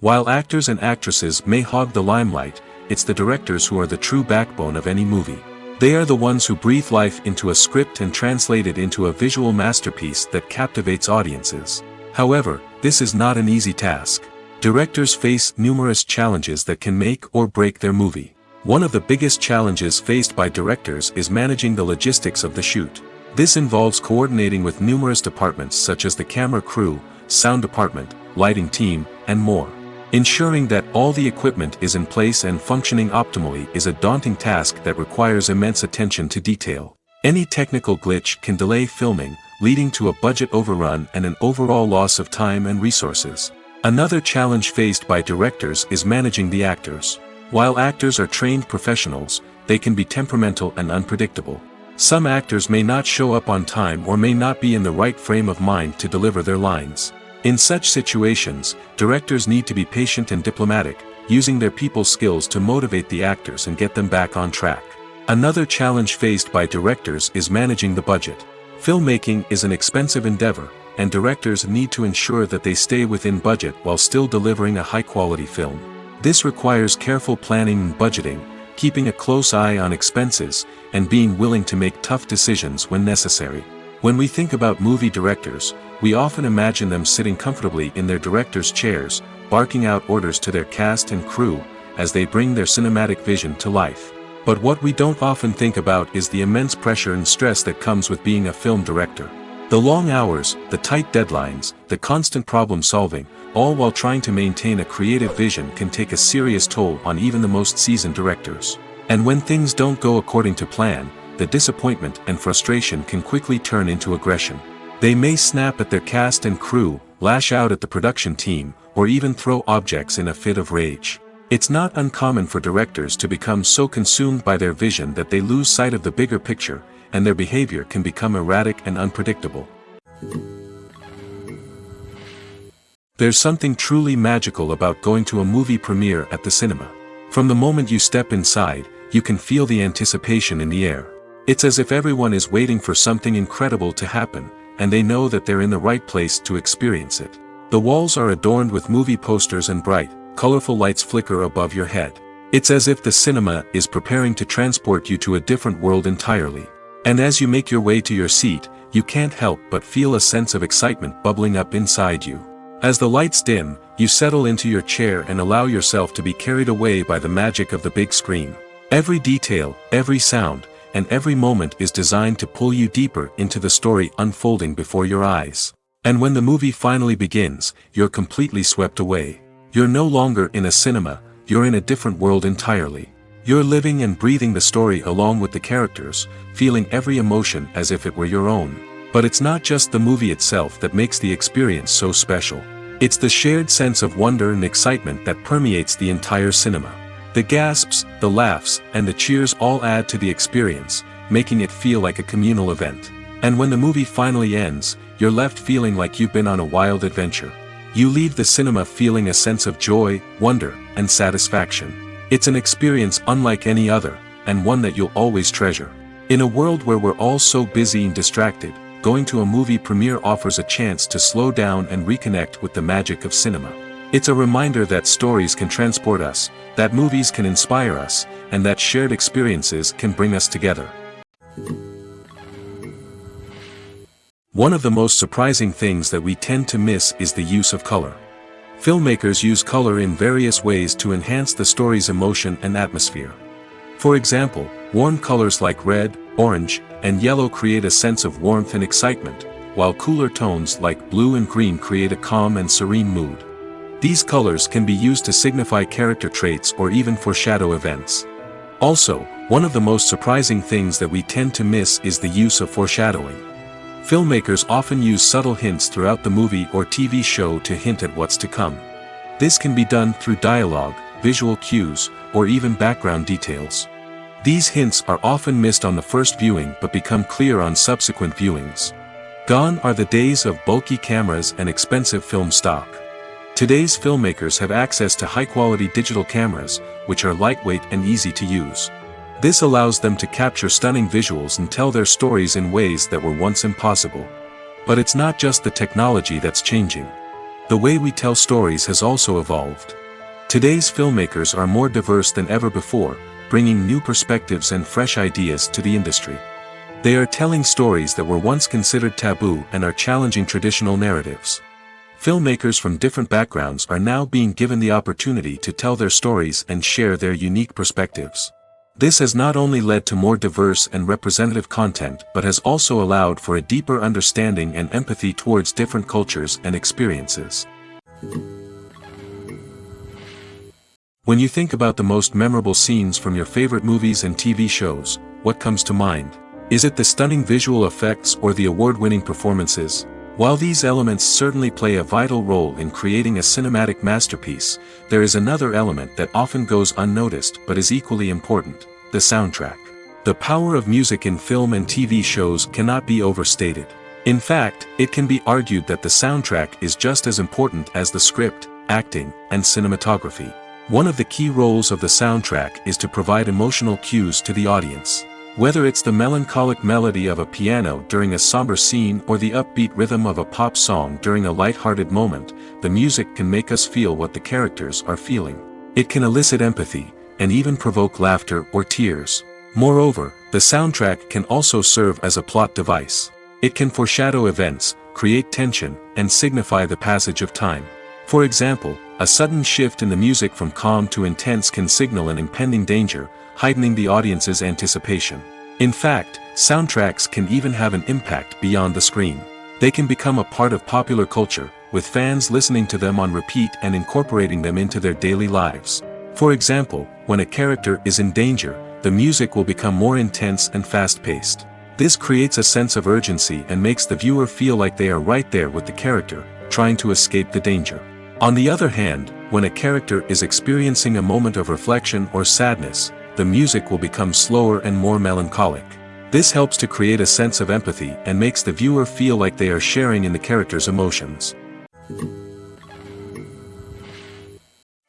While actors and actresses may hog the limelight, it's the directors who are the true backbone of any movie. They are the ones who breathe life into a script and translate it into a visual masterpiece that captivates audiences. However, this is not an easy task. Directors face numerous challenges that can make or break their movie. One of the biggest challenges faced by directors is managing the logistics of the shoot. This involves coordinating with numerous departments such as the camera crew, sound department, lighting team, and more. Ensuring that all the equipment is in place and functioning optimally is a daunting task that requires immense attention to detail. Any technical glitch can delay filming, leading to a budget overrun and an overall loss of time and resources. Another challenge faced by directors is managing the actors. While actors are trained professionals, they can be temperamental and unpredictable. Some actors may not show up on time or may not be in the right frame of mind to deliver their lines. In such situations, directors need to be patient and diplomatic, using their people skills to motivate the actors and get them back on track. Another challenge faced by directors is managing the budget. Filmmaking is an expensive endeavor, and directors need to ensure that they stay within budget while still delivering a high-quality film. This requires careful planning and budgeting, keeping a close eye on expenses, and being willing to make tough decisions when necessary. When we think about movie directors, we often imagine them sitting comfortably in their director's chairs, barking out orders to their cast and crew, as they bring their cinematic vision to life. But what we don't often think about is the immense pressure and stress that comes with being a film director. The long hours, the tight deadlines, the constant problem solving, all while trying to maintain a creative vision can take a serious toll on even the most seasoned directors. And when things don't go according to plan, the disappointment and frustration can quickly turn into aggression. They may snap at their cast and crew, lash out at the production team, or even throw objects in a fit of rage. It's not uncommon for directors to become so consumed by their vision that they lose sight of the bigger picture, and their behavior can become erratic and unpredictable. There's something truly magical about going to a movie premiere at the cinema. From the moment you step inside, you can feel the anticipation in the air. It's as if everyone is waiting for something incredible to happen, and they know that they're in the right place to experience it. The walls are adorned with movie posters and bright, colorful lights flicker above your head. It's as if the cinema is preparing to transport you to a different world entirely. And as you make your way to your seat, you can't help but feel a sense of excitement bubbling up inside you. As the lights dim, you settle into your chair and allow yourself to be carried away by the magic of the big screen. Every detail, every sound, and every moment is designed to pull you deeper into the story unfolding before your eyes. And when the movie finally begins, you're completely swept away. You're no longer in a cinema, you're in a different world entirely. You're living and breathing the story along with the characters, feeling every emotion as if it were your own. But it's not just the movie itself that makes the experience so special. It's the shared sense of wonder and excitement that permeates the entire cinema. The gasps, the laughs, and the cheers all add to the experience, making it feel like a communal event. And when the movie finally ends, you're left feeling like you've been on a wild adventure. You leave the cinema feeling a sense of joy, wonder, and satisfaction. It's an experience unlike any other, and one that you'll always treasure. In a world where we're all so busy and distracted, going to a movie premiere offers a chance to slow down and reconnect with the magic of cinema. It's a reminder that stories can transport us, that movies can inspire us, and that shared experiences can bring us together. One of the most surprising things that we tend to miss is the use of color. Filmmakers use color in various ways to enhance the story's emotion and atmosphere. For example, warm colors like red, orange, and yellow create a sense of warmth and excitement, while cooler tones like blue and green create a calm and serene mood. These colors can be used to signify character traits or even foreshadow events. Also, one of the most surprising things that we tend to miss is the use of foreshadowing. Filmmakers often use subtle hints throughout the movie or TV show to hint at what's to come. This can be done through dialogue, visual cues, or even background details. These hints are often missed on the first viewing but become clear on subsequent viewings. Gone are the days of bulky cameras and expensive film stock. Today's filmmakers have access to high-quality digital cameras, which are lightweight and easy to use. This allows them to capture stunning visuals and tell their stories in ways that were once impossible. But it's not just the technology that's changing. The way we tell stories has also evolved. Today's filmmakers are more diverse than ever before, bringing new perspectives and fresh ideas to the industry. They are telling stories that were once considered taboo and are challenging traditional narratives. Filmmakers from different backgrounds are now being given the opportunity to tell their stories and share their unique perspectives. This has not only led to more diverse and representative content but has also allowed for a deeper understanding and empathy towards different cultures and experiences. When you think about the most memorable scenes from your favorite movies and TV shows, what comes to mind? Is it the stunning visual effects or the award-winning performances? While these elements certainly play a vital role in creating a cinematic masterpiece, there is another element that often goes unnoticed but is equally important: the soundtrack. The power of music in film and TV shows cannot be overstated. In fact, it can be argued that the soundtrack is just as important as the script, acting, and cinematography. One of the key roles of the soundtrack is to provide emotional cues to the audience. Whether it's the melancholic melody of a piano during a somber scene or the upbeat rhythm of a pop song during a light-hearted moment, the music can make us feel what the characters are feeling. It can elicit empathy, and even provoke laughter or tears. Moreover, the soundtrack can also serve as a plot device. It can foreshadow events, create tension, and signify the passage of time. For example, a sudden shift in the music from calm to intense can signal an impending danger, heightening the audience's anticipation. In fact, soundtracks can even have an impact beyond the screen. They can become a part of popular culture, with fans listening to them on repeat and incorporating them into their daily lives. For example, when a character is in danger, the music will become more intense and fast-paced. This creates a sense of urgency and makes the viewer feel like they are right there with the character, trying to escape the danger. On the other hand, when a character is experiencing a moment of reflection or sadness, the music will become slower and more melancholic. This helps to create a sense of empathy and makes the viewer feel like they are sharing in the character's emotions.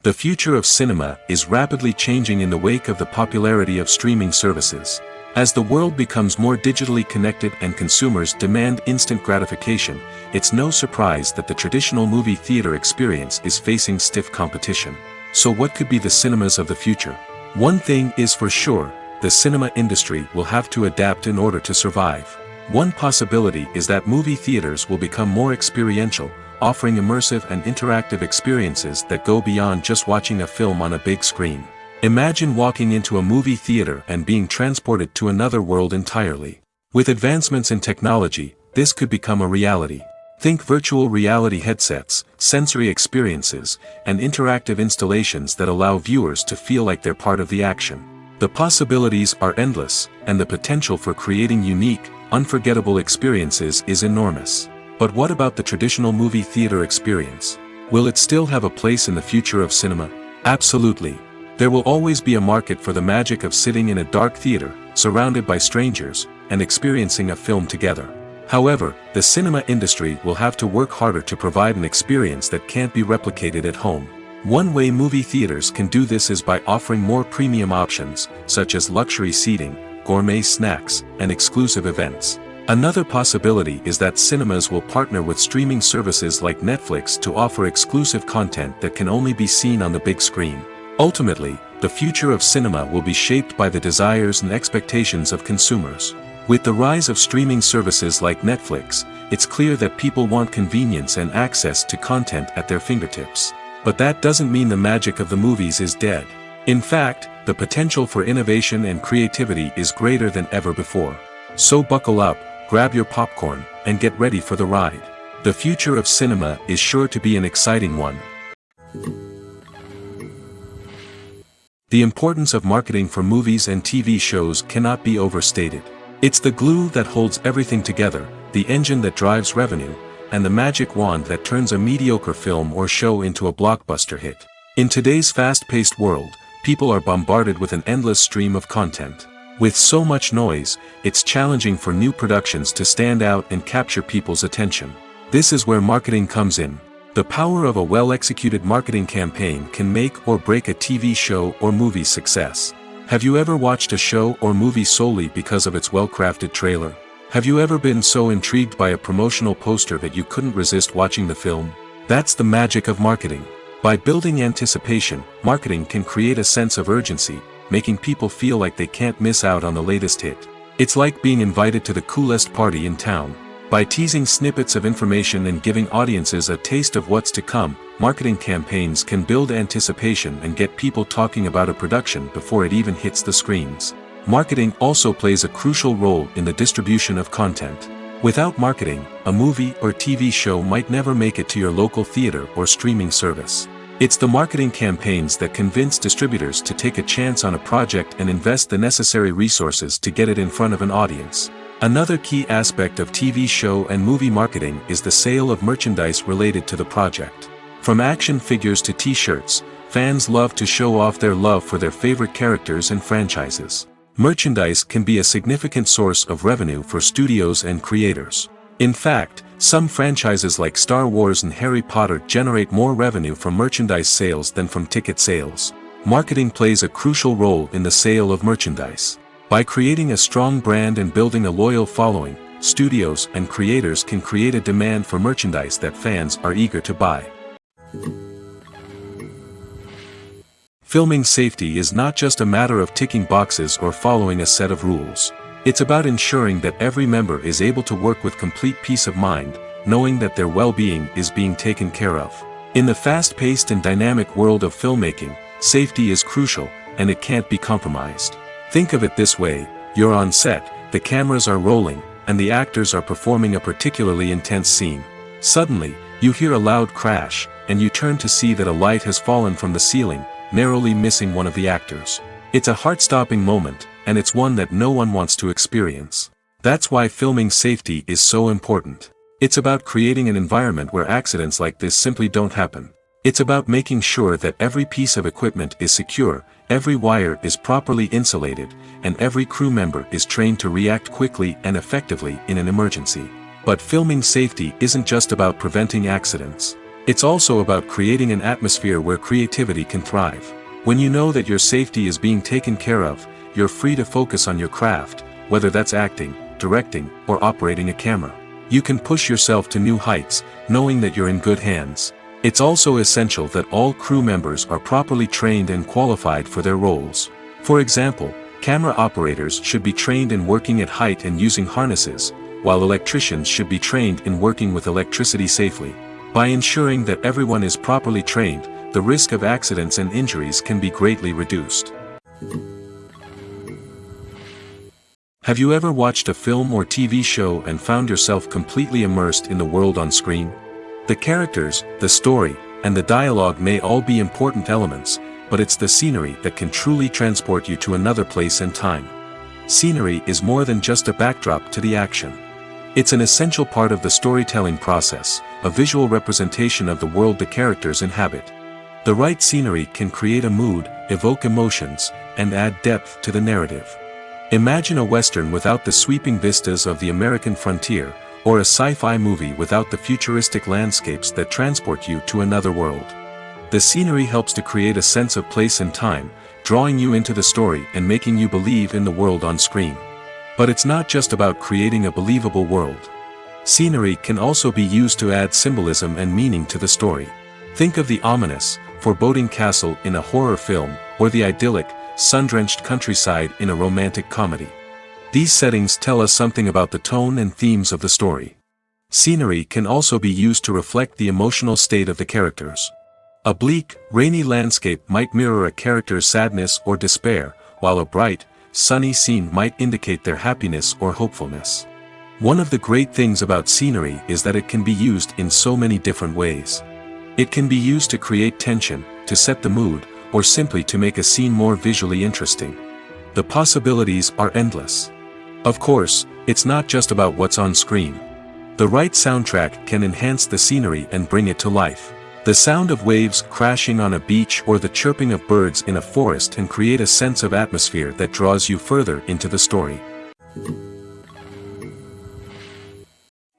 The future of cinema is rapidly changing in the wake of the popularity of streaming services. As the world becomes more digitally connected and consumers demand instant gratification, it's no surprise that the traditional movie theater experience is facing stiff competition. So what could be the cinemas of the future? One thing is for sure, the cinema industry will have to adapt in order to survive. One possibility is that movie theaters will become more experiential, offering immersive and interactive experiences that go beyond just watching a film on a big screen. Imagine walking into a movie theater and being transported to another world entirely. With advancements in technology, this could become a reality. Think virtual reality headsets, sensory experiences, and interactive installations that allow viewers to feel like they're part of the action. The possibilities are endless, and the potential for creating unique, unforgettable experiences is enormous. But what about the traditional movie theater experience? Will it still have a place in the future of cinema? Absolutely. There will always be a market for the magic of sitting in a dark theater, surrounded by strangers, and experiencing a film together. However, the cinema industry will have to work harder to provide an experience that can't be replicated at home. One way movie theaters can do this is by offering more premium options, such as luxury seating, gourmet snacks, and exclusive events. Another possibility is that cinemas will partner with streaming services like Netflix to offer exclusive content that can only be seen on the big screen. Ultimately, the future of cinema will be shaped by the desires and expectations of consumers. With the rise of streaming services like Netflix, it's clear that people want convenience and access to content at their fingertips. But that doesn't mean the magic of the movies is dead. In fact, the potential for innovation and creativity is greater than ever before. So buckle up, grab your popcorn, and get ready for the ride. The future of cinema is sure to be an exciting one. The importance of marketing for movies and TV shows cannot be overstated. It's the glue that holds everything together, the engine that drives revenue, and the magic wand that turns a mediocre film or show into a blockbuster hit. In today's fast-paced world, people are bombarded with an endless stream of content. With so much noise, it's challenging for new productions to stand out and capture people's attention. This is where marketing comes in. The power of a well-executed marketing campaign can make or break a TV show or movie's success. Have you ever watched a show or movie solely because of its well-crafted trailer? Have you ever been so intrigued by a promotional poster that you couldn't resist watching the film? That's the magic of marketing. By building anticipation, marketing can create a sense of urgency, making people feel like they can't miss out on the latest hit. It's like being invited to the coolest party in town. By teasing snippets of information and giving audiences a taste of what's to come, marketing campaigns can build anticipation and get people talking about a production before it even hits the screens. Marketing also plays a crucial role in the distribution of content. Without marketing, a movie or TV show might never make it to your local theater or streaming service. It's the marketing campaigns that convince distributors to take a chance on a project and invest the necessary resources to get it in front of an audience. Another key aspect of TV show and movie marketing is the sale of merchandise related to the project. From action figures to t-shirts, fans love to show off their love for their favorite characters and franchises. Merchandise can be a significant source of revenue for studios and creators. In fact, some franchises like Star Wars and Harry Potter generate more revenue from merchandise sales than from ticket sales. Marketing plays a crucial role in the sale of merchandise. By creating a strong brand and building a loyal following, studios and creators can create a demand for merchandise that fans are eager to buy. Filming safety is not just a matter of ticking boxes or following a set of rules. It's about ensuring that every member is able to work with complete peace of mind, knowing that their well-being is being taken care of. In the fast-paced and dynamic world of filmmaking, safety is crucial, and it can't be compromised. Think of it this way: you're on set, the cameras are rolling, and the actors are performing a particularly intense scene. Suddenly, you hear a loud crash, and you turn to see that a light has fallen from the ceiling, narrowly missing one of the actors. It's a heart-stopping moment, and it's one that no one wants to experience. That's why filming safety is so important. It's about creating an environment where accidents like this simply don't happen. It's about making sure that every piece of equipment is secure, every wire is properly insulated, and every crew member is trained to react quickly and effectively in an emergency. But filming safety isn't just about preventing accidents. It's also about creating an atmosphere where creativity can thrive. When you know that your safety is being taken care of, you're free to focus on your craft, whether that's acting, directing, or operating a camera. You can push yourself to new heights, knowing that you're in good hands. It's also essential that all crew members are properly trained and qualified for their roles. For example, camera operators should be trained in working at height and using harnesses, while electricians should be trained in working with electricity safely. By ensuring that everyone is properly trained, the risk of accidents and injuries can be greatly reduced. Have you ever watched a film or TV show and found yourself completely immersed in the world on screen? The characters, the story, and the dialogue may all be important elements, but it's the scenery that can truly transport you to another place and time. Scenery is more than just a backdrop to the action. It's an essential part of the storytelling process, a visual representation of the world the characters inhabit. The right scenery can create a mood, evoke emotions, and add depth to the narrative. Imagine a Western without the sweeping vistas of the American frontier, or a sci-fi movie without the futuristic landscapes that transport you to another world. The scenery helps to create a sense of place and time, drawing you into the story and making you believe in the world on screen. But it's not just about creating a believable world. Scenery can also be used to add symbolism and meaning to the story. Think of the ominous, foreboding castle in a horror film, or the idyllic, sun-drenched countryside in a romantic comedy. These settings tell us something about the tone and themes of the story. Scenery can also be used to reflect the emotional state of the characters. A bleak, rainy landscape might mirror a character's sadness or despair, while a bright, sunny scene might indicate their happiness or hopefulness. One of the great things about scenery is that it can be used in so many different ways. It can be used to create tension, to set the mood, or simply to make a scene more visually interesting. The possibilities are endless. Of course, it's not just about what's on screen. The right soundtrack can enhance the scenery and bring it to life. The sound of waves crashing on a beach or the chirping of birds in a forest can create a sense of atmosphere that draws you further into the story.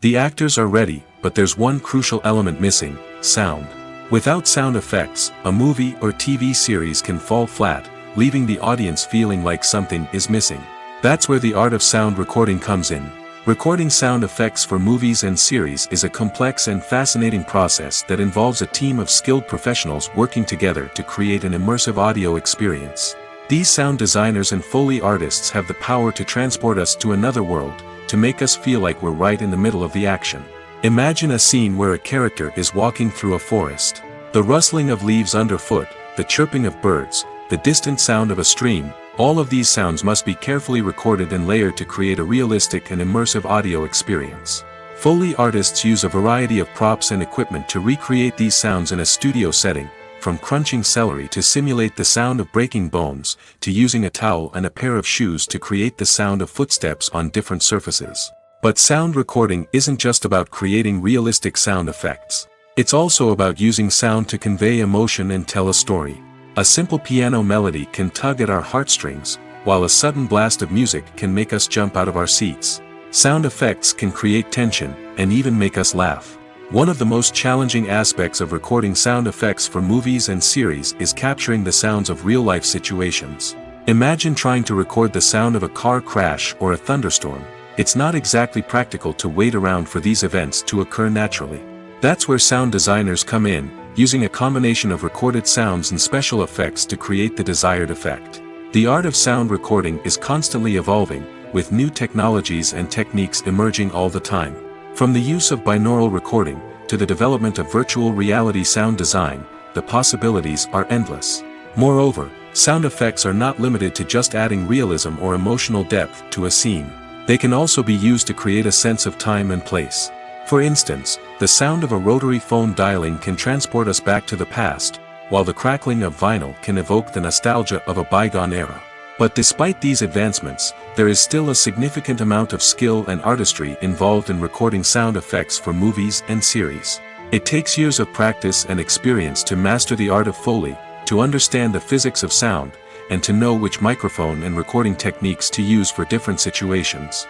The actors are ready, but there's one crucial element missing: sound. Without sound effects, a movie or TV series can fall flat, leaving the audience feeling like something is missing. That's where the art of sound recording comes in. Recording sound effects for movies and series is a complex and fascinating process that involves a team of skilled professionals working together to create an immersive audio experience. These sound designers and Foley artists have the power to transport us to another world, to make us feel like we're right in the middle of the action. Imagine a scene where a character is walking through a forest. The rustling of leaves underfoot, the chirping of birds, the distant sound of a stream, all of these sounds must be carefully recorded and layered to create a realistic and immersive audio experience. Foley artists use a variety of props and equipment to recreate these sounds in a studio setting, from crunching celery to simulate the sound of breaking bones, to using a towel and a pair of shoes to create the sound of footsteps on different surfaces. But sound recording isn't just about creating realistic sound effects. It's also about using sound to convey emotion and tell a story. A simple piano melody can tug at our heartstrings, while a sudden blast of music can make us jump out of our seats. Sound effects can create tension, and even make us laugh. One of the most challenging aspects of recording sound effects for movies and series is capturing the sounds of real-life situations. Imagine trying to record the sound of a car crash or a thunderstorm. It's not exactly practical to wait around for these events to occur naturally. That's where sound designers come in, using a combination of recorded sounds and special effects to create the desired effect. The art of sound recording is constantly evolving, with new technologies and techniques emerging all the time. From the use of binaural recording, to the development of virtual reality sound design, the possibilities are endless. Moreover, sound effects are not limited to just adding realism or emotional depth to a scene. They can also be used to create a sense of time and place. For instance, the sound of a rotary phone dialing can transport us back to the past, while the crackling of vinyl can evoke the nostalgia of a bygone era. But despite these advancements, there is still a significant amount of skill and artistry involved in recording sound effects for movies and series. It takes years of practice and experience to master the art of Foley, to understand the physics of sound, and to know which microphone and recording techniques to use for different situations.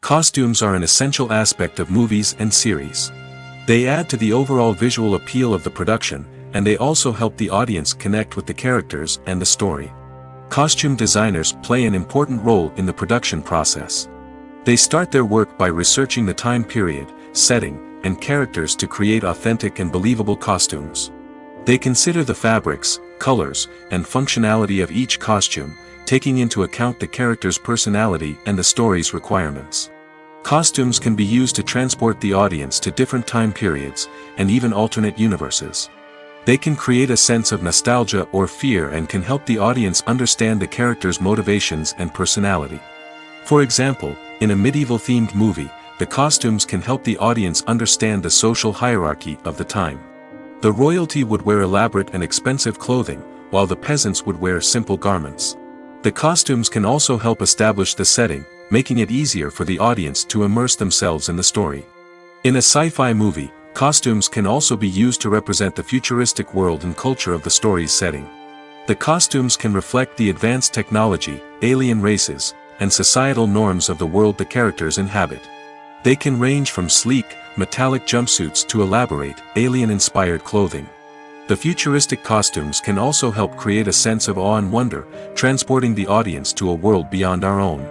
Costumes are an essential aspect of movies and series. They add to the overall visual appeal of the production, and they also help the audience connect with the characters and the story. Costume designers play an important role in the production process. They start their work by researching the time period, setting, and characters to create authentic and believable costumes. They consider the fabrics, colors, and functionality of each costume, taking into account the character's personality and the story's requirements. Costumes can be used to transport the audience to different time periods, and even alternate universes. They can create a sense of nostalgia or fear and can help the audience understand the character's motivations and personality. For example, in a medieval-themed movie, the costumes can help the audience understand the social hierarchy of the time. The royalty would wear elaborate and expensive clothing, while the peasants would wear simple garments. The costumes can also help establish the setting, making it easier for the audience to immerse themselves in the story. In a sci-fi movie, costumes can also be used to represent the futuristic world and culture of the story's setting. The costumes can reflect the advanced technology, alien races, and societal norms of the world the characters inhabit. They can range from sleek, metallic jumpsuits to elaborate, alien-inspired clothing. The futuristic costumes can also help create a sense of awe and wonder, transporting the audience to a world beyond our own.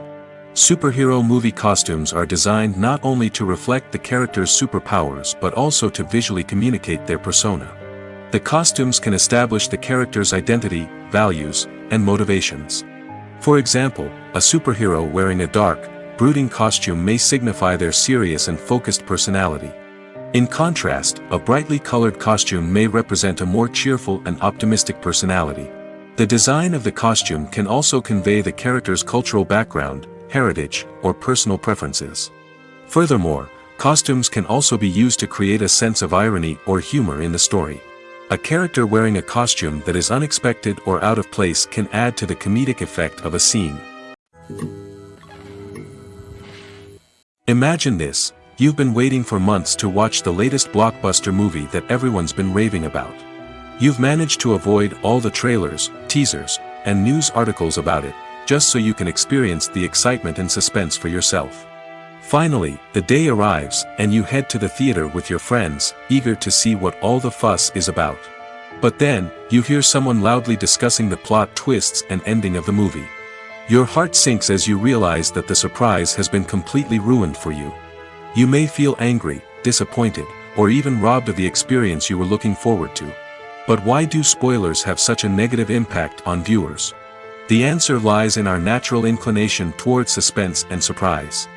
Superhero movie costumes are designed not only to reflect the character's superpowers but also to visually communicate their persona. The costumes can establish the character's identity, values, and motivations. For example, a superhero wearing a dark, brooding costume may signify their serious and focused personality. In contrast, a brightly colored costume may represent a more cheerful and optimistic personality. The design of the costume can also convey the character's cultural background, heritage, or personal preferences. Furthermore, costumes can also be used to create a sense of irony or humor in the story. A character wearing a costume that is unexpected or out of place can add to the comedic effect of a scene. Imagine this: you've been waiting for months to watch the latest blockbuster movie that everyone's been raving about. You've managed to avoid all the trailers, teasers, and news articles about it, just so you can experience the excitement and suspense for yourself. Finally, the day arrives, and you head to the theater with your friends, eager to see what all the fuss is about. But then, you hear someone loudly discussing the plot twists and ending of the movie. Your heart sinks as you realize that the surprise has been completely ruined for you. You may feel angry, disappointed, or even robbed of the experience you were looking forward to. But why do spoilers have such a negative impact on viewers? The answer lies in our natural inclination towards suspense and surprise.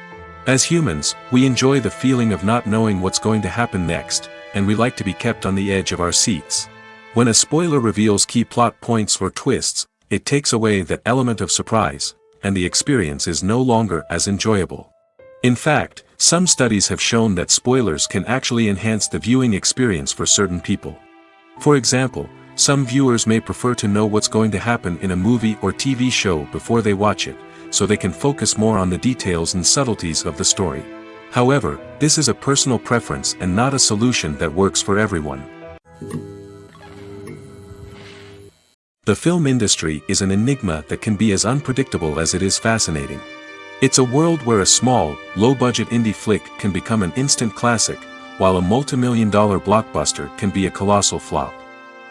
As humans, we enjoy the feeling of not knowing what's going to happen next, and we like to be kept on the edge of our seats. When a spoiler reveals key plot points or twists, it takes away that element of surprise, and the experience is no longer as enjoyable. In fact, some studies have shown that spoilers can actually enhance the viewing experience for certain people. For example, some viewers may prefer to know what's going to happen in a movie or TV show before they watch it, so they can focus more on the details and subtleties of the story. However, this is a personal preference and not a solution that works for everyone. The film industry is an enigma that can be as unpredictable as it is fascinating. It's a world where a small, low-budget indie flick can become an instant classic, while a multi-million-dollar blockbuster can be a colossal flop.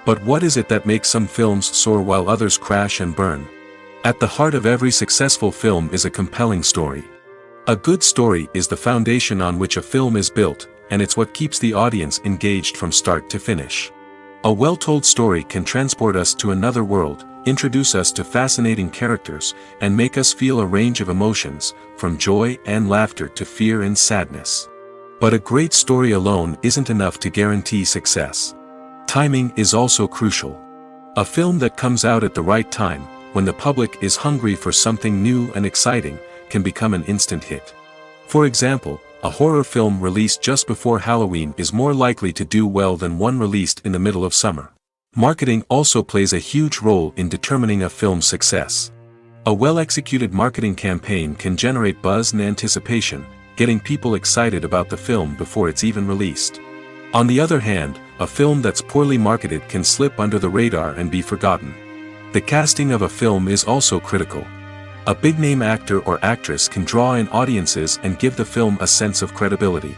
But what is it that makes some films soar while others crash and burn? At the heart of every successful film is a compelling story. A good story is the foundation on which a film is built, and it's what keeps the audience engaged from start to finish. A well-told story can transport us to another world, introduce us to fascinating characters, and make us feel a range of emotions, from joy and laughter to fear and sadness. But a great story alone isn't enough to guarantee success. Timing is also crucial. A film that comes out at the right time, when the public is hungry for something new and exciting, can become an instant hit. For example, a horror film released just before Halloween is more likely to do well than one released in the middle of summer. Marketing also plays a huge role in determining a film's success. A well-executed marketing campaign can generate buzz and anticipation, getting people excited about the film before it's even released. On the other hand, a film that's poorly marketed can slip under the radar and be forgotten. The casting of a film is also critical. A big-name actor or actress can draw in audiences and give the film a sense of credibility.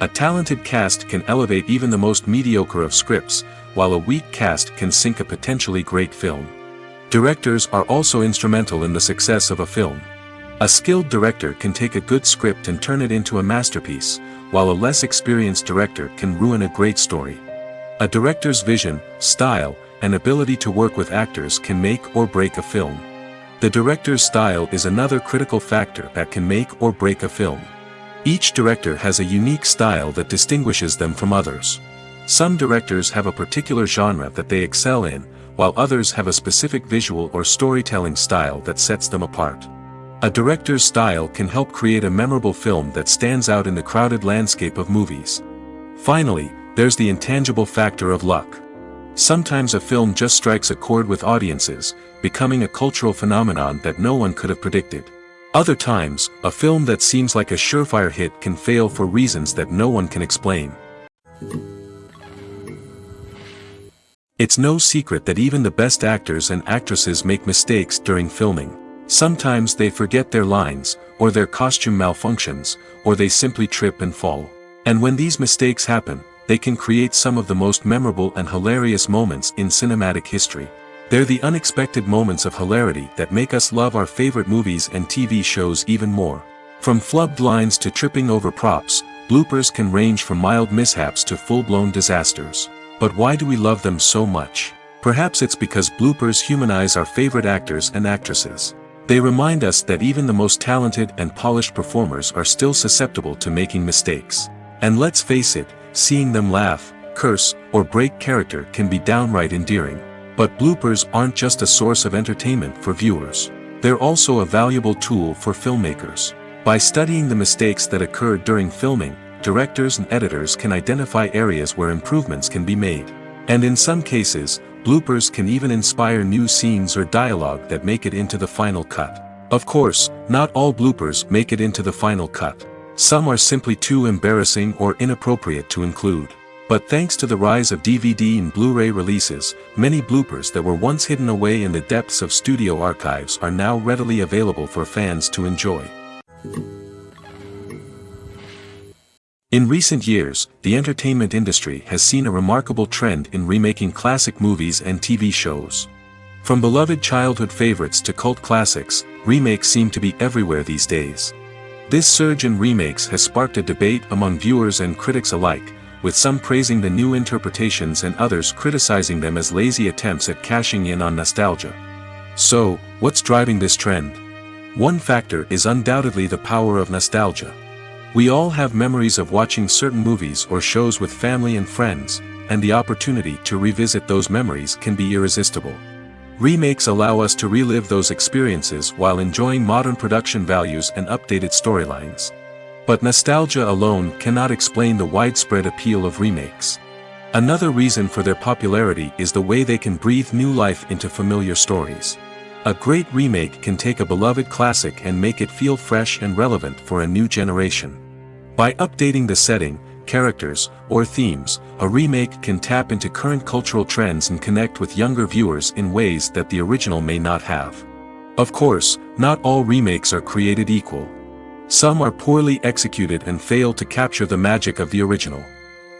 A talented cast can elevate even the most mediocre of scripts, while a weak cast can sink a potentially great film. Directors are also instrumental in the success of a film. A skilled director can take a good script and turn it into a masterpiece, while a less experienced director can ruin a great story. A director's vision, style, and ability to work with actors can make or break a film. The director's style is another critical factor that can make or break a film. Each director has a unique style that distinguishes them from others. Some directors have a particular genre that they excel in, while others have a specific visual or storytelling style that sets them apart. A director's style can help create a memorable film that stands out in the crowded landscape of movies. Finally, there's the intangible factor of luck. Sometimes a film just strikes a chord with audiences, becoming a cultural phenomenon that no one could have predicted. Other times, a film that seems like a surefire hit can fail for reasons that no one can explain. It's no secret that even the best actors and actresses make mistakes during filming. Sometimes they forget their lines, or their costume malfunctions, or they simply trip and fall. And when these mistakes happen, they can create some of the most memorable and hilarious moments in cinematic history. They're the unexpected moments of hilarity that make us love our favorite movies and TV shows even more. From flubbed lines to tripping over props, bloopers can range from mild mishaps to full-blown disasters. But why do we love them so much? Perhaps it's because bloopers humanize our favorite actors and actresses. They remind us that even the most talented and polished performers are still susceptible to making mistakes. And let's face it, seeing them laugh, curse, or break character can be downright endearing. But bloopers aren't just a source of entertainment for viewers. They're also a valuable tool for filmmakers. By studying the mistakes that occurred during filming, directors and editors can identify areas where improvements can be made. And in some cases, bloopers can even inspire new scenes or dialogue that make it into the final cut. Of course, not all bloopers make it into the final cut. Some are simply too embarrassing or inappropriate to include. But thanks to the rise of DVD and Blu-ray releases, many bloopers that were once hidden away in the depths of studio archives are now readily available for fans to enjoy. In recent years, the entertainment industry has seen a remarkable trend in remaking classic movies and TV shows. From beloved childhood favorites to cult classics, remakes seem to be everywhere these days. This surge in remakes has sparked a debate among viewers and critics alike, with some praising the new interpretations and others criticizing them as lazy attempts at cashing in on nostalgia. So, what's driving this trend? One factor is undoubtedly the power of nostalgia. We all have memories of watching certain movies or shows with family and friends, and the opportunity to revisit those memories can be irresistible. Remakes allow us to relive those experiences while enjoying modern production values and updated storylines. But nostalgia alone cannot explain the widespread appeal of remakes. Another reason for their popularity is the way they can breathe new life into familiar stories. A great remake can take a beloved classic and make it feel fresh and relevant for a new generation. By updating the setting, characters, or themes, a remake can tap into current cultural trends and connect with younger viewers in ways that the original may not have. Of course, not all remakes are created equal. Some are poorly executed and fail to capture the magic of the original.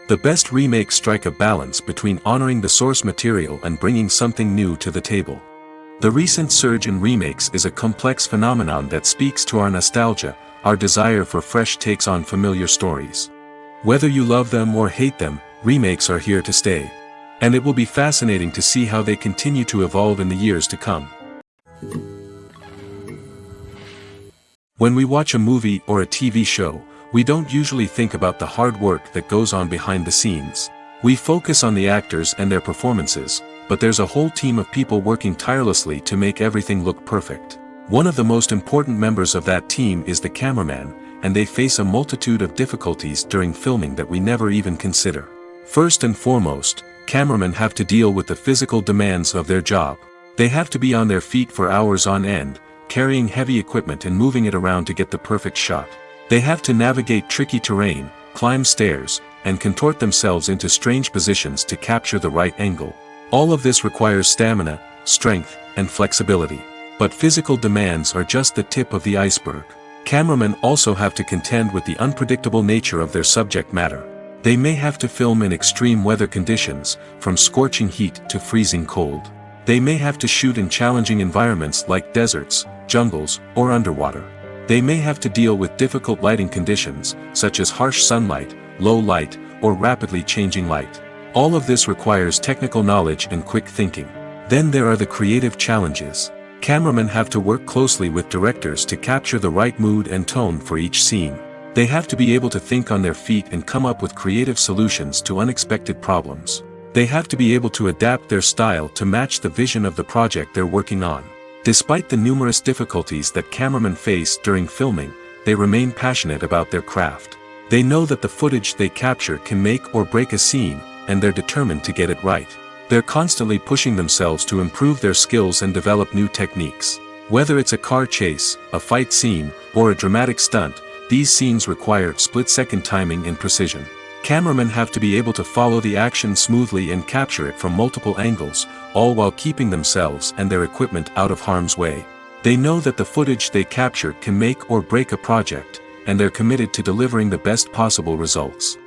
The best remakes strike a balance between honoring the source material and bringing something new to the table. The recent surge in remakes is a complex phenomenon that speaks to our nostalgia, our desire for fresh takes on familiar stories. Whether you love them or hate them, remakes are here to stay. And it will be fascinating to see how they continue to evolve in the years to come. When we watch a movie or a TV show, we don't usually think about the hard work that goes on behind the scenes. We focus on the actors and their performances, but there's a whole team of people working tirelessly to make everything look perfect. One of the most important members of that team is the cameraman, and they face a multitude of difficulties during filming that we never even consider. First and foremost, cameramen have to deal with the physical demands of their job. They have to be on their feet for hours on end, carrying heavy equipment and moving it around to get the perfect shot. They have to navigate tricky terrain, climb stairs, and contort themselves into strange positions to capture the right angle. All of this requires stamina, strength, and flexibility. But physical demands are just the tip of the iceberg. Cameramen also have to contend with the unpredictable nature of their subject matter. They may have to film in extreme weather conditions, from scorching heat to freezing cold. They may have to shoot in challenging environments like deserts, jungles, or underwater. They may have to deal with difficult lighting conditions, such as harsh sunlight, low light, or rapidly changing light. All of this requires technical knowledge and quick thinking. Then there are the creative challenges. Cameramen have to work closely with directors to capture the right mood and tone for each scene. They have to be able to think on their feet and come up with creative solutions to unexpected problems. They have to be able to adapt their style to match the vision of the project they're working on. Despite the numerous difficulties that cameramen face during filming, they remain passionate about their craft. They know that the footage they capture can make or break a scene, and they're determined to get it right. They're constantly pushing themselves to improve their skills and develop new techniques. Whether it's a car chase, a fight scene, or a dramatic stunt, these scenes require split-second timing and precision. Cameramen have to be able to follow the action smoothly and capture it from multiple angles, all while keeping themselves and their equipment out of harm's way. They know that the footage they capture can make or break a project, and they're committed to delivering the best possible results.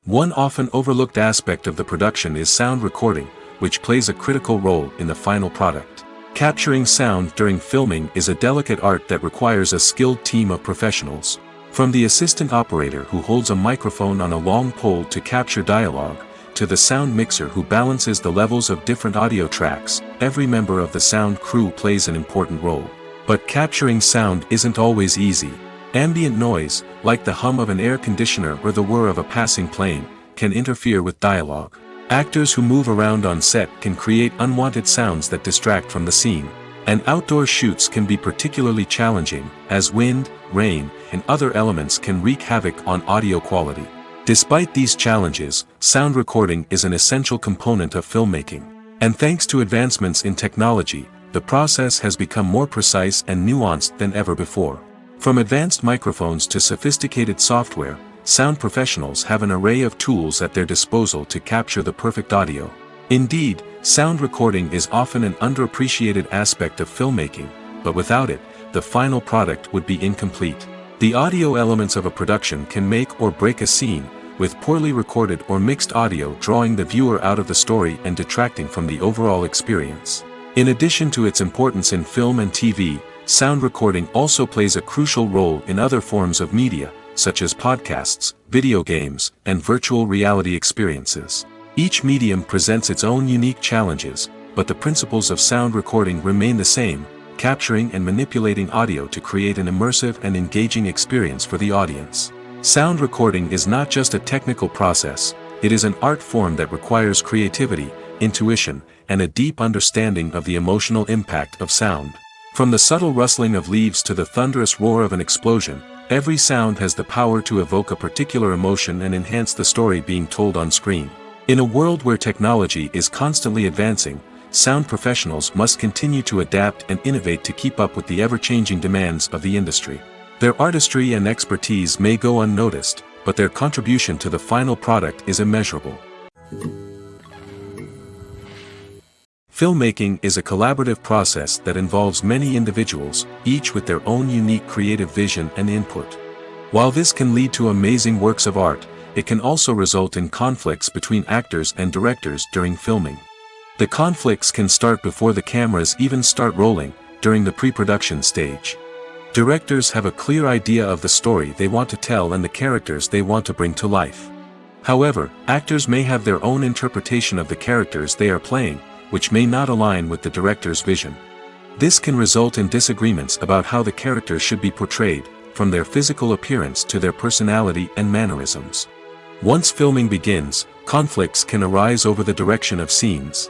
One often overlooked aspect of the production is sound recording, which plays a critical role in the final product. Capturing sound during filming is a delicate art that requires a skilled team of professionals. From the assistant operator who holds a microphone on a long pole to capture dialogue, to the sound mixer who balances the levels of different audio tracks, every member of the sound crew plays an important role. But capturing sound isn't always easy. Ambient noise, like the hum of an air conditioner or the whir of a passing plane, can interfere with dialogue. Actors who move around on set can create unwanted sounds that distract from the scene. And outdoor shoots can be particularly challenging, as wind, rain, and other elements can wreak havoc on audio quality. Despite these challenges, sound recording is an essential component of filmmaking. And thanks to advancements in technology, the process has become more precise and nuanced than ever before. From advanced microphones to sophisticated software, sound professionals have an array of tools at their disposal to capture the perfect audio. Indeed, sound recording is often an underappreciated aspect of filmmaking, but without it, the final product would be incomplete. The audio elements of a production can make or break a scene, with poorly recorded or mixed audio drawing the viewer out of the story and detracting from the overall experience. In addition to its importance in film and TV, sound recording also plays a crucial role in other forms of media, such as podcasts, video games, and virtual reality experiences. Each medium presents its own unique challenges, but the principles of sound recording remain the same, capturing and manipulating audio to create an immersive and engaging experience for the audience. Sound recording is not just a technical process, it is an art form that requires creativity, intuition, and a deep understanding of the emotional impact of sound. From the subtle rustling of leaves to the thunderous roar of an explosion, every sound has the power to evoke a particular emotion and enhance the story being told on screen. In a world where technology is constantly advancing, sound professionals must continue to adapt and innovate to keep up with the ever-changing demands of the industry. Their artistry and expertise may go unnoticed, but their contribution to the final product is immeasurable. Filmmaking is a collaborative process that involves many individuals, each with their own unique creative vision and input. While this can lead to amazing works of art, it can also result in conflicts between actors and directors during filming. The conflicts can start before the cameras even start rolling, during the pre-production stage. Directors have a clear idea of the story they want to tell and the characters they want to bring to life. However, actors may have their own interpretation of the characters they are playing, which may not align with the director's vision. This can result in disagreements about how the characters should be portrayed, from their physical appearance to their personality and mannerisms. Once filming begins, conflicts can arise over the direction of scenes.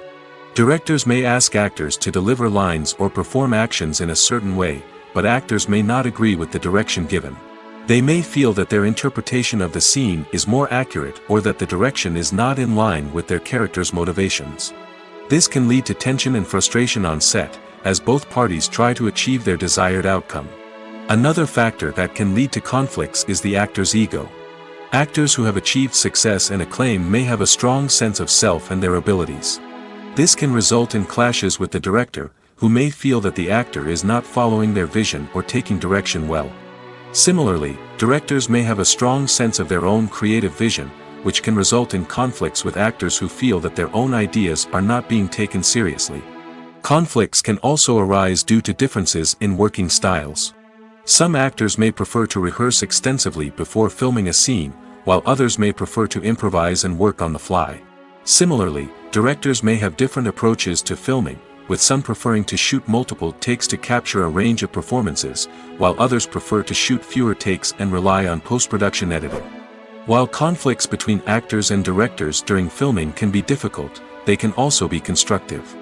Directors may ask actors to deliver lines or perform actions in a certain way, but actors may not agree with the direction given. They may feel that their interpretation of the scene is more accurate or that the direction is not in line with their character's motivations. This can lead to tension and frustration on set, as both parties try to achieve their desired outcome. Another factor that can lead to conflicts is the actor's ego. Actors who have achieved success and acclaim may have a strong sense of self and their abilities. This can result in clashes with the director, who may feel that the actor is not following their vision or taking direction well. Similarly, directors may have a strong sense of their own creative vision, which can result in conflicts with actors who feel that their own ideas are not being taken seriously. Conflicts can also arise due to differences in working styles. Some actors may prefer to rehearse extensively before filming a scene, while others may prefer to improvise and work on the fly. Similarly, directors may have different approaches to filming, with some preferring to shoot multiple takes to capture a range of performances, while others prefer to shoot fewer takes and rely on post-production editing. While conflicts between actors and directors during filming can be difficult, they can also be constructive.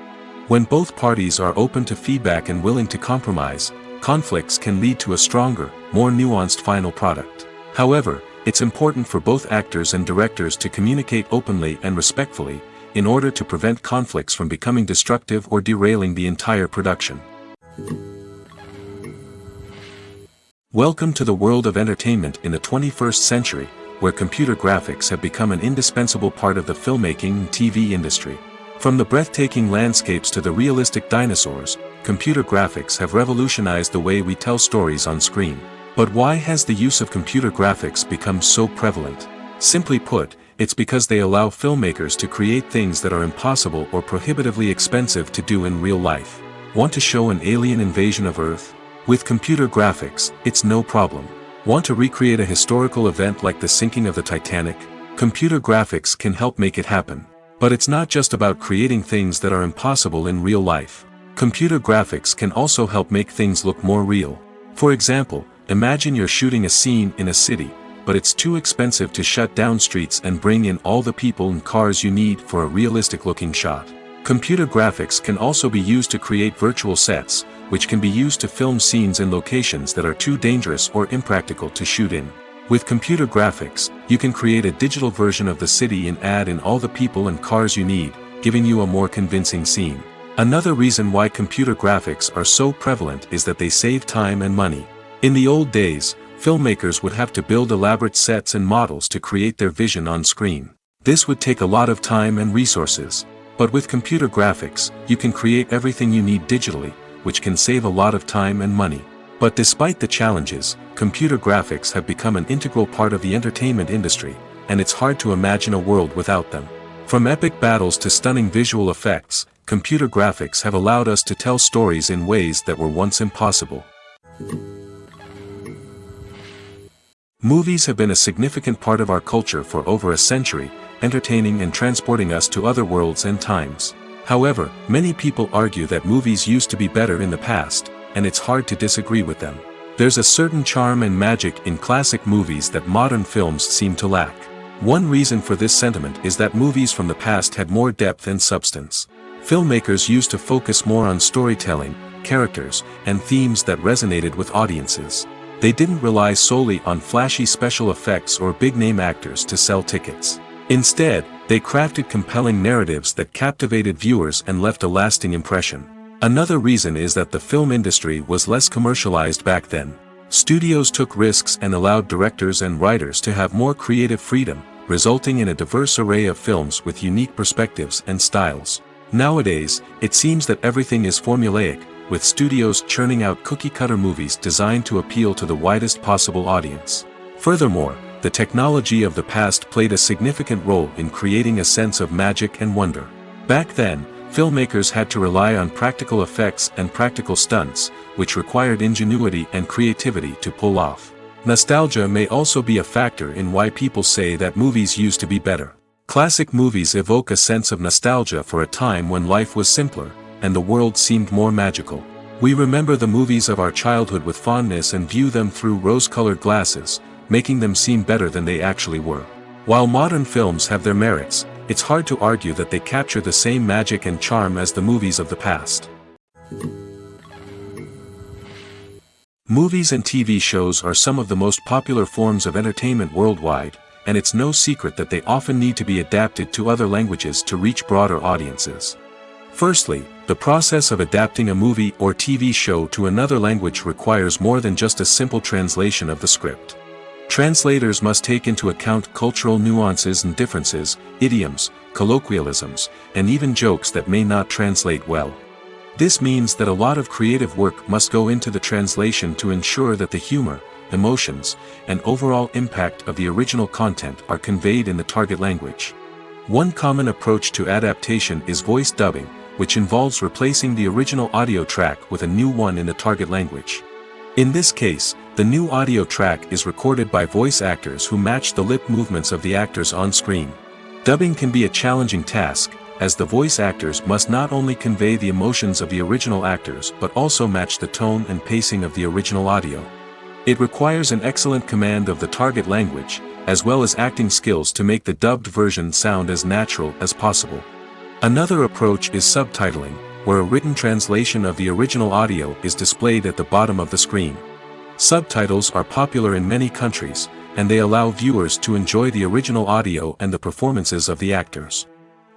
When both parties are open to feedback and willing to compromise, conflicts can lead to a stronger, more nuanced final product. However, it's important for both actors and directors to communicate openly and respectfully, in order to prevent conflicts from becoming destructive or derailing the entire production. Welcome to the world of entertainment in the 21st century, where computer graphics have become an indispensable part of the filmmaking and TV industry. From the breathtaking landscapes to the realistic dinosaurs, computer graphics have revolutionized the way we tell stories on screen. But why has the use of computer graphics become so prevalent? Simply put, it's because they allow filmmakers to create things that are impossible or prohibitively expensive to do in real life. Want to show an alien invasion of Earth? With computer graphics, it's no problem. Want to recreate a historical event like the sinking of the Titanic? Computer graphics can help make it happen. But it's not just about creating things that are impossible in real life. Computer graphics can also help make things look more real. For example, Imagine you're shooting a scene in a city, but it's too expensive to shut down streets and bring in all the people and cars you need for a realistic-looking shot. Computer graphics can also be used to create virtual sets, which can be used to film scenes in locations that are too dangerous or impractical to shoot in. With computer graphics, you can create a digital version of the city and add in all the people and cars you need, giving you a more convincing scene. Another reason why computer graphics are so prevalent is that they save time and money. In the old days, filmmakers would have to build elaborate sets and models to create their vision on screen. This would take a lot of time and resources. But with computer graphics, you can create everything you need digitally, which can save a lot of time and money. But despite the challenges, computer graphics have become an integral part of the entertainment industry, and it's hard to imagine a world without them. From epic battles to stunning visual effects, computer graphics have allowed us to tell stories in ways that were once impossible. Movies have been a significant part of our culture for over a century, entertaining and transporting us to other worlds and times. However, many people argue that movies used to be better in the past, and it's hard to disagree with them. There's a certain charm and magic in classic movies that modern films seem to lack. One reason for this sentiment is that movies from the past had more depth and substance. Filmmakers used to focus more on storytelling, characters, and themes that resonated with audiences. They didn't rely solely on flashy special effects or big-name actors to sell tickets. Instead, they crafted compelling narratives that captivated viewers and left a lasting impression. Another reason is that the film industry was less commercialized back then. Studios took risks and allowed directors and writers to have more creative freedom, resulting in a diverse array of films with unique perspectives and styles. Nowadays, it seems that everything is formulaic, with studios churning out cookie-cutter movies designed to appeal to the widest possible audience. Furthermore, the technology of the past played a significant role in creating a sense of magic and wonder. Back then, filmmakers had to rely on practical effects and practical stunts, which required ingenuity and creativity to pull off. Nostalgia may also be a factor in why people say that movies used to be better. Classic movies evoke a sense of nostalgia for a time when life was simpler, and the world seemed more magical. We remember the movies of our childhood with fondness and view them through rose-colored glasses, making them seem better than they actually were. While modern films have their merits, it's hard to argue that they capture the same magic and charm as the movies of the past. Movies and TV shows are some of the most popular forms of entertainment worldwide, and it's no secret that they often need to be adapted to other languages to reach broader audiences. Firstly, the process of adapting a movie or TV show to another language requires more than just a simple translation of the script. Translators must take into account cultural nuances and differences, idioms, colloquialisms, and even jokes that may not translate well. This means that a lot of creative work must go into the translation to ensure that the humor, emotions, and overall impact of the original content are conveyed in the target language. One common approach to adaptation is voice dubbing, which involves replacing the original audio track with a new one in the target language. In this case, the new audio track is recorded by voice actors who match the lip movements of the actors on screen. Dubbing can be a challenging task, as the voice actors must not only convey the emotions of the original actors but also match the tone and pacing of the original audio. It requires an excellent command of the target language, as well as acting skills to make the dubbed version sound as natural as possible. Another approach is subtitling, where a written translation of the original audio is displayed at the bottom of the screen. Subtitles are popular in many countries, and they allow viewers to enjoy the original audio and the performances of the actors.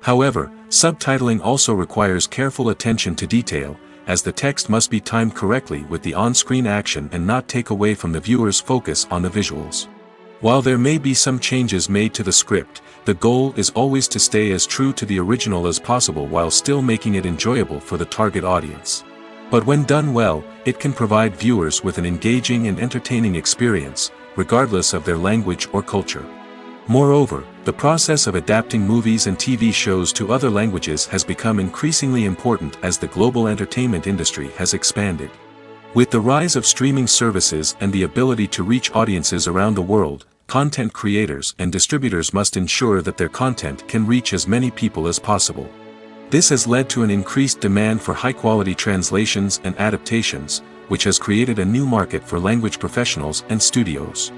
However, subtitling also requires careful attention to detail, as the text must be timed correctly with the on-screen action and not take away from the viewer's focus on the visuals. While there may be some changes made to the script, the goal is always to stay as true to the original as possible while still making it enjoyable for the target audience. But when done well, it can provide viewers with an engaging and entertaining experience, regardless of their language or culture. Moreover, the process of adapting movies and TV shows to other languages has become increasingly important as the global entertainment industry has expanded. With the rise of streaming services and the ability to reach audiences around the world, content creators and distributors must ensure that their content can reach as many people as possible. This has led to an increased demand for high-quality translations and adaptations, which has created a new market for language professionals and studios.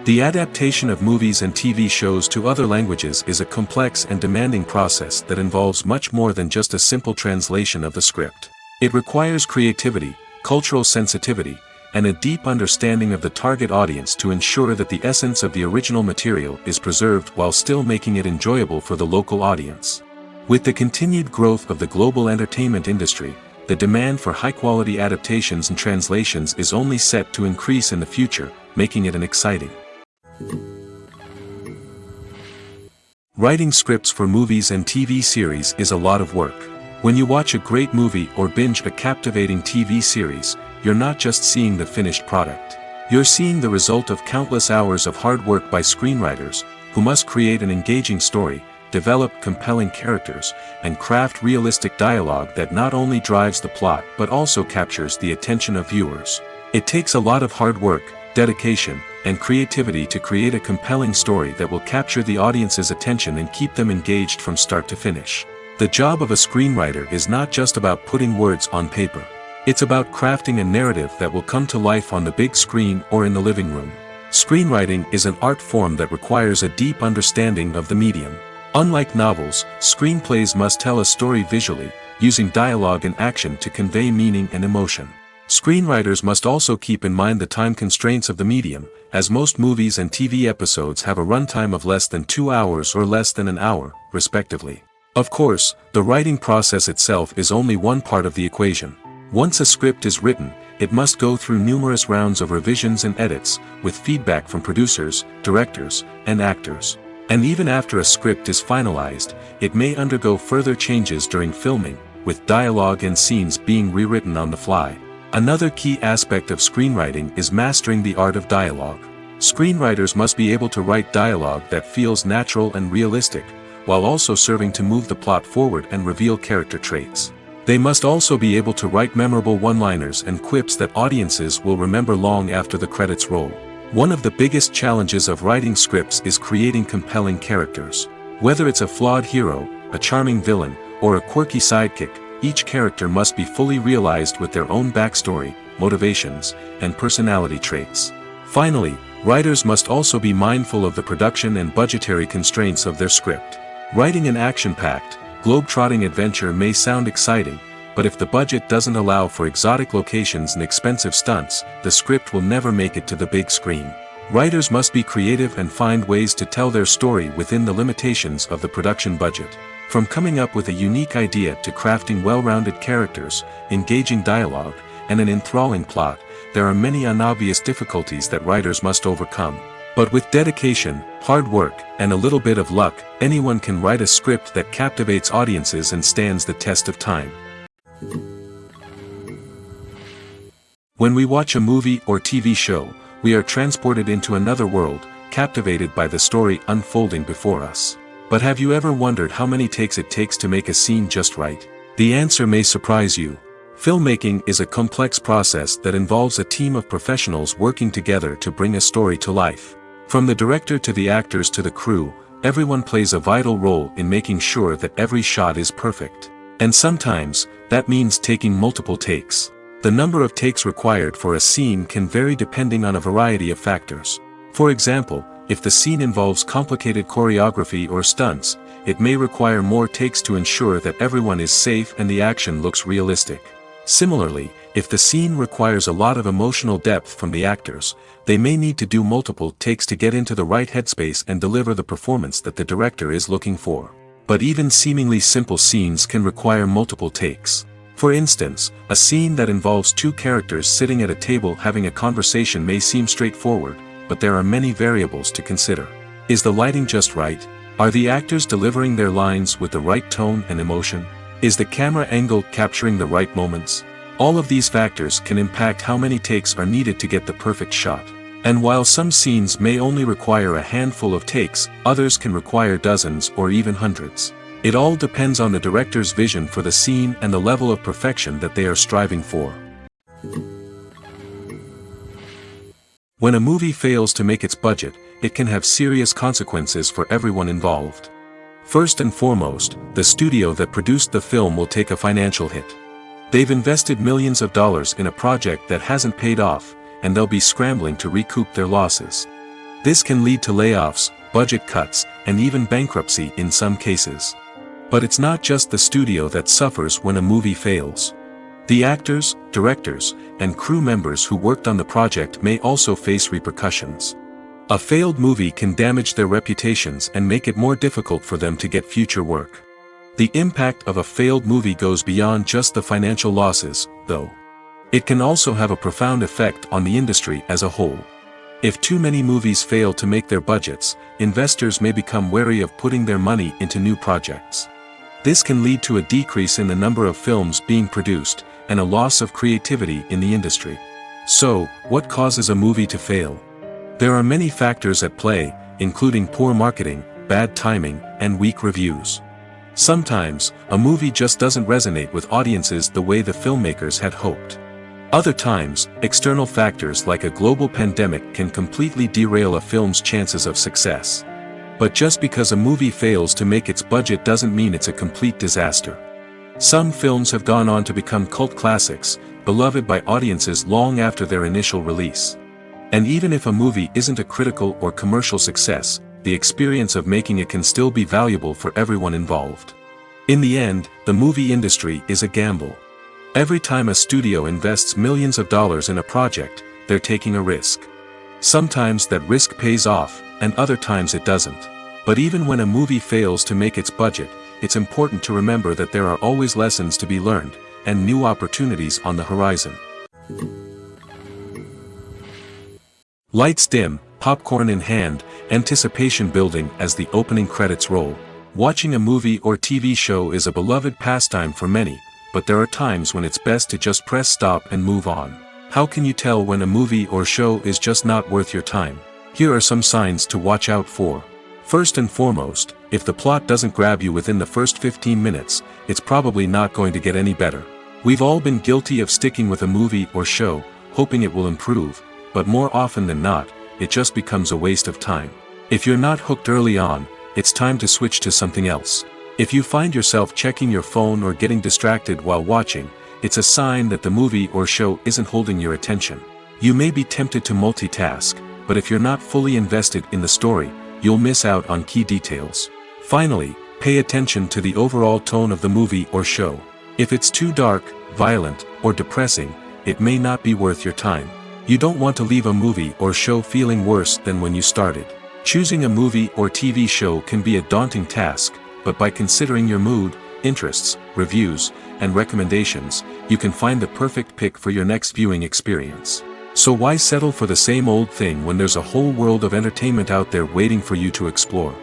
The adaptation of movies and TV shows to other languages is a complex and demanding process that involves much more than just a simple translation of the script. It requires creativity, cultural sensitivity, and a deep understanding of the target audience to ensure that the essence of the original material is preserved while still making it enjoyable for the local audience. With the continued growth of the global entertainment industry, the demand for high-quality adaptations and translations is only set to increase in the future, making it an exciting. Writing scripts for movies and TV series is a lot of work. When you watch a great movie or binge a captivating TV series, you're not just seeing the finished product. You're seeing the result of countless hours of hard work by screenwriters, who must create an engaging story, develop compelling characters, and craft realistic dialogue that not only drives the plot but also captures the attention of viewers. It takes a lot of hard work, dedication, and creativity to create a compelling story that will capture the audience's attention and keep them engaged from start to finish. The job of a screenwriter is not just about putting words on paper. It's about crafting a narrative that will come to life on the big screen or in the living room. Screenwriting is an art form that requires a deep understanding of the medium. Unlike novels, screenplays must tell a story visually, using dialogue and action to convey meaning and emotion. Screenwriters must also keep in mind the time constraints of the medium, as most movies and TV episodes have a runtime of less than 2 hours or less than an hour, respectively. Of course, the writing process itself is only one part of the equation. Once a script is written, it must go through numerous rounds of revisions and edits, with feedback from producers, directors, and actors. And even after a script is finalized, it may undergo further changes during filming, with dialogue and scenes being rewritten on the fly. Another key aspect of screenwriting is mastering the art of dialogue. Screenwriters must be able to write dialogue that feels natural and realistic, while also serving to move the plot forward and reveal character traits. They must also be able to write memorable one-liners and quips that audiences will remember long after the credits roll. One of the biggest challenges of writing scripts is creating compelling characters. Whether it's a flawed hero, a charming villain, or a quirky sidekick, each character must be fully realized with their own backstory, motivations, and personality traits. Finally, writers must also be mindful of the production and budgetary constraints of their script. Writing an action-packed, globe-trotting adventure may sound exciting, but if the budget doesn't allow for exotic locations and expensive stunts, the script will never make it to the big screen. Writers must be creative and find ways to tell their story within the limitations of the production budget. From coming up with a unique idea to crafting well-rounded characters, engaging dialogue, and an enthralling plot, there are many unobvious difficulties that writers must overcome. But with dedication, hard work, and a little bit of luck, anyone can write a script that captivates audiences and stands the test of time. When we watch a movie or TV show, we are transported into another world, captivated by the story unfolding before us. But have you ever wondered how many takes it takes to make a scene just right? The answer may surprise you. Filmmaking is a complex process that involves a team of professionals working together to bring a story to life. From the director to the actors to the crew, everyone plays a vital role in making sure that every shot is perfect. And sometimes, that means taking multiple takes. The number of takes required for a scene can vary depending on a variety of factors. For example, if the scene involves complicated choreography or stunts, it may require more takes to ensure that everyone is safe and the action looks realistic. Similarly, if the scene requires a lot of emotional depth from the actors, they may need to do multiple takes to get into the right headspace and deliver the performance that the director is looking for. But even seemingly simple scenes can require multiple takes. For instance, a scene that involves two characters sitting at a table having a conversation may seem straightforward, but there are many variables to consider. Is the lighting just right? Are the actors delivering their lines with the right tone and emotion? Is the camera angle capturing the right moments? All of these factors can impact how many takes are needed to get the perfect shot. And while some scenes may only require a handful of takes, others can require dozens or even hundreds. It all depends on the director's vision for the scene and the level of perfection that they are striving for. When a movie fails to make its budget, it can have serious consequences for everyone involved. First and foremost, the studio that produced the film will take a financial hit. They've invested millions of dollars in a project that hasn't paid off, and they'll be scrambling to recoup their losses. This can lead to layoffs, budget cuts, and even bankruptcy in some cases. But it's not just the studio that suffers when a movie fails. The actors, directors, and crew members who worked on the project may also face repercussions. A failed movie can damage their reputations and make it more difficult for them to get future work. The impact of a failed movie goes beyond just the financial losses, though. It can also have a profound effect on the industry as a whole. If too many movies fail to make their budgets, investors may become wary of putting their money into new projects. This can lead to a decrease in the number of films being produced, and a loss of creativity in the industry. So, what causes a movie to fail? There are many factors at play, including poor marketing, bad timing, and weak reviews. Sometimes, a movie just doesn't resonate with audiences the way the filmmakers had hoped. Other times, external factors like a global pandemic can completely derail a film's chances of success. But just because a movie fails to make its budget doesn't mean it's a complete disaster. Some films have gone on to become cult classics, beloved by audiences long after their initial release. And even if a movie isn't a critical or commercial success, the experience of making it can still be valuable for everyone involved. In the end, the movie industry is a gamble. Every time a studio invests millions of dollars in a project, they're taking a risk. Sometimes that risk pays off, and other times it doesn't. But even when a movie fails to make its budget, it's important to remember that there are always lessons to be learned, and new opportunities on the horizon. Lights dim, popcorn in hand, anticipation building as the opening credits roll. Watching a movie or TV show is a beloved pastime for many, but there are times when it's best to just press stop and move on. How can you tell when a movie or show is just not worth your time? Here are some signs to watch out for. First and foremost, if the plot doesn't grab you within the first 15 minutes, it's probably not going to get any better. We've all been guilty of sticking with a movie or show, hoping it will improve, but more often than not, it just becomes a waste of time. If you're not hooked early on, it's time to switch to something else. If you find yourself checking your phone or getting distracted while watching, it's a sign that the movie or show isn't holding your attention. You may be tempted to multitask, but if you're not fully invested in the story, you'll miss out on key details. Finally, pay attention to the overall tone of the movie or show. If it's too dark, violent, or depressing, it may not be worth your time. You don't want to leave a movie or show feeling worse than when you started. Choosing a movie or TV show can be a daunting task, but by considering your mood, interests, reviews, and recommendations, you can find the perfect pick for your next viewing experience. So why settle for the same old thing when there's a whole world of entertainment out there waiting for you to explore?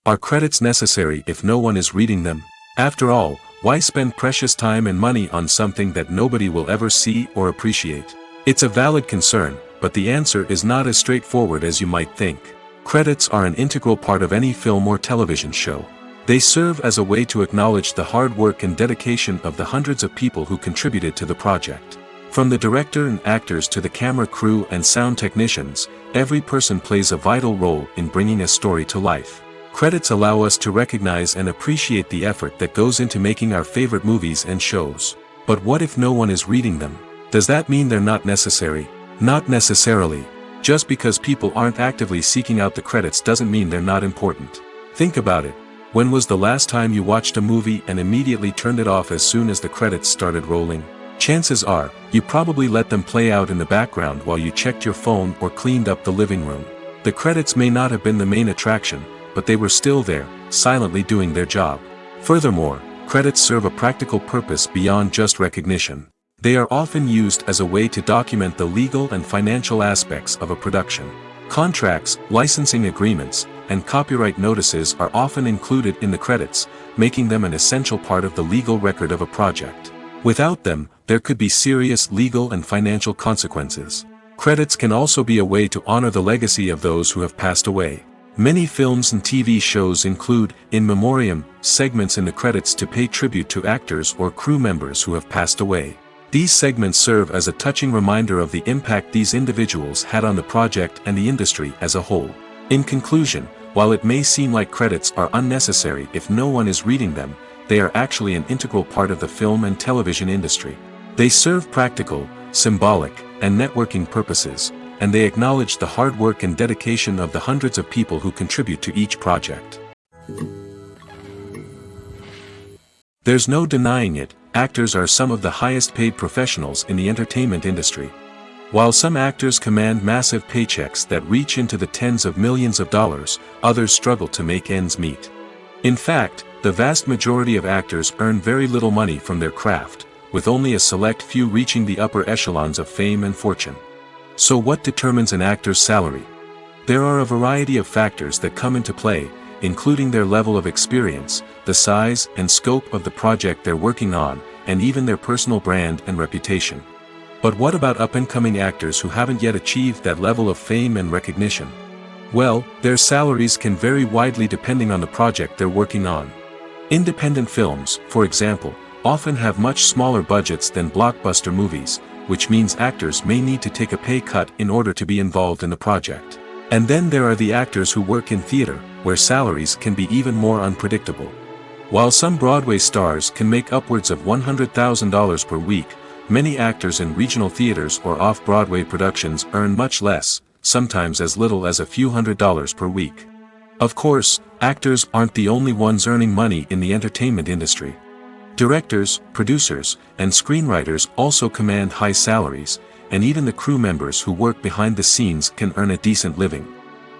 Are credits necessary if no one is reading them? After all, why spend precious time and money on something that nobody will ever see or appreciate? It's a valid concern, but the answer is not as straightforward as you might think. Credits are an integral part of any film or television show. They serve as a way to acknowledge the hard work and dedication of the hundreds of people who contributed to the project. From the director and actors to the camera crew and sound technicians, every person plays a vital role in bringing a story to life. Credits allow us to recognize and appreciate the effort that goes into making our favorite movies and shows. But what if no one is reading them? Does that mean they're not necessary? Not necessarily. Just because people aren't actively seeking out the credits doesn't mean they're not important. Think about it. When was the last time you watched a movie and immediately turned it off as soon as the credits started rolling? Chances are, you probably let them play out in the background while you checked your phone or cleaned up the living room. The credits may not have been the main attraction, but they were still there, silently doing their job. Furthermore, credits serve a practical purpose beyond just recognition. They are often used as a way to document the legal and financial aspects of a production. Contracts, licensing agreements, and copyright notices are often included in the credits, making them an essential part of the legal record of a project. Without them, there could be serious legal and financial consequences. Credits can also be a way to honor the legacy of those who have passed away. Many films and TV shows include, in memoriam, segments in the credits to pay tribute to actors or crew members who have passed away. These segments serve as a touching reminder of the impact these individuals had on the project and the industry as a whole. In conclusion, while it may seem like credits are unnecessary if no one is reading them, they are actually an integral part of the film and television industry. They serve practical, symbolic, and networking purposes, and they acknowledge the hard work and dedication of the hundreds of people who contribute to each project. There's no denying it, actors are some of the highest paid professionals in the entertainment industry. While some actors command massive paychecks that reach into the tens of millions of dollars, others struggle to make ends meet. In fact, the vast majority of actors earn very little money from their craft, with only a select few reaching the upper echelons of fame and fortune. So what determines an actor's salary? There are a variety of factors that come into play, including their level of experience, the size and scope of the project they're working on, and even their personal brand and reputation. But what about up-and-coming actors who haven't yet achieved that level of fame and recognition? Well, their salaries can vary widely depending on the project they're working on. Independent films, for example, often have much smaller budgets than blockbuster movies, which means actors may need to take a pay cut in order to be involved in the project. And then there are the actors who work in theater, where salaries can be even more unpredictable. While some Broadway stars can make upwards of $100,000 per week, many actors in regional theaters or off-Broadway productions earn much less, sometimes as little as a few $100s per week. Of course, actors aren't the only ones earning money in the entertainment industry. Directors, producers, and screenwriters also command high salaries, and even the crew members who work behind the scenes can earn a decent living.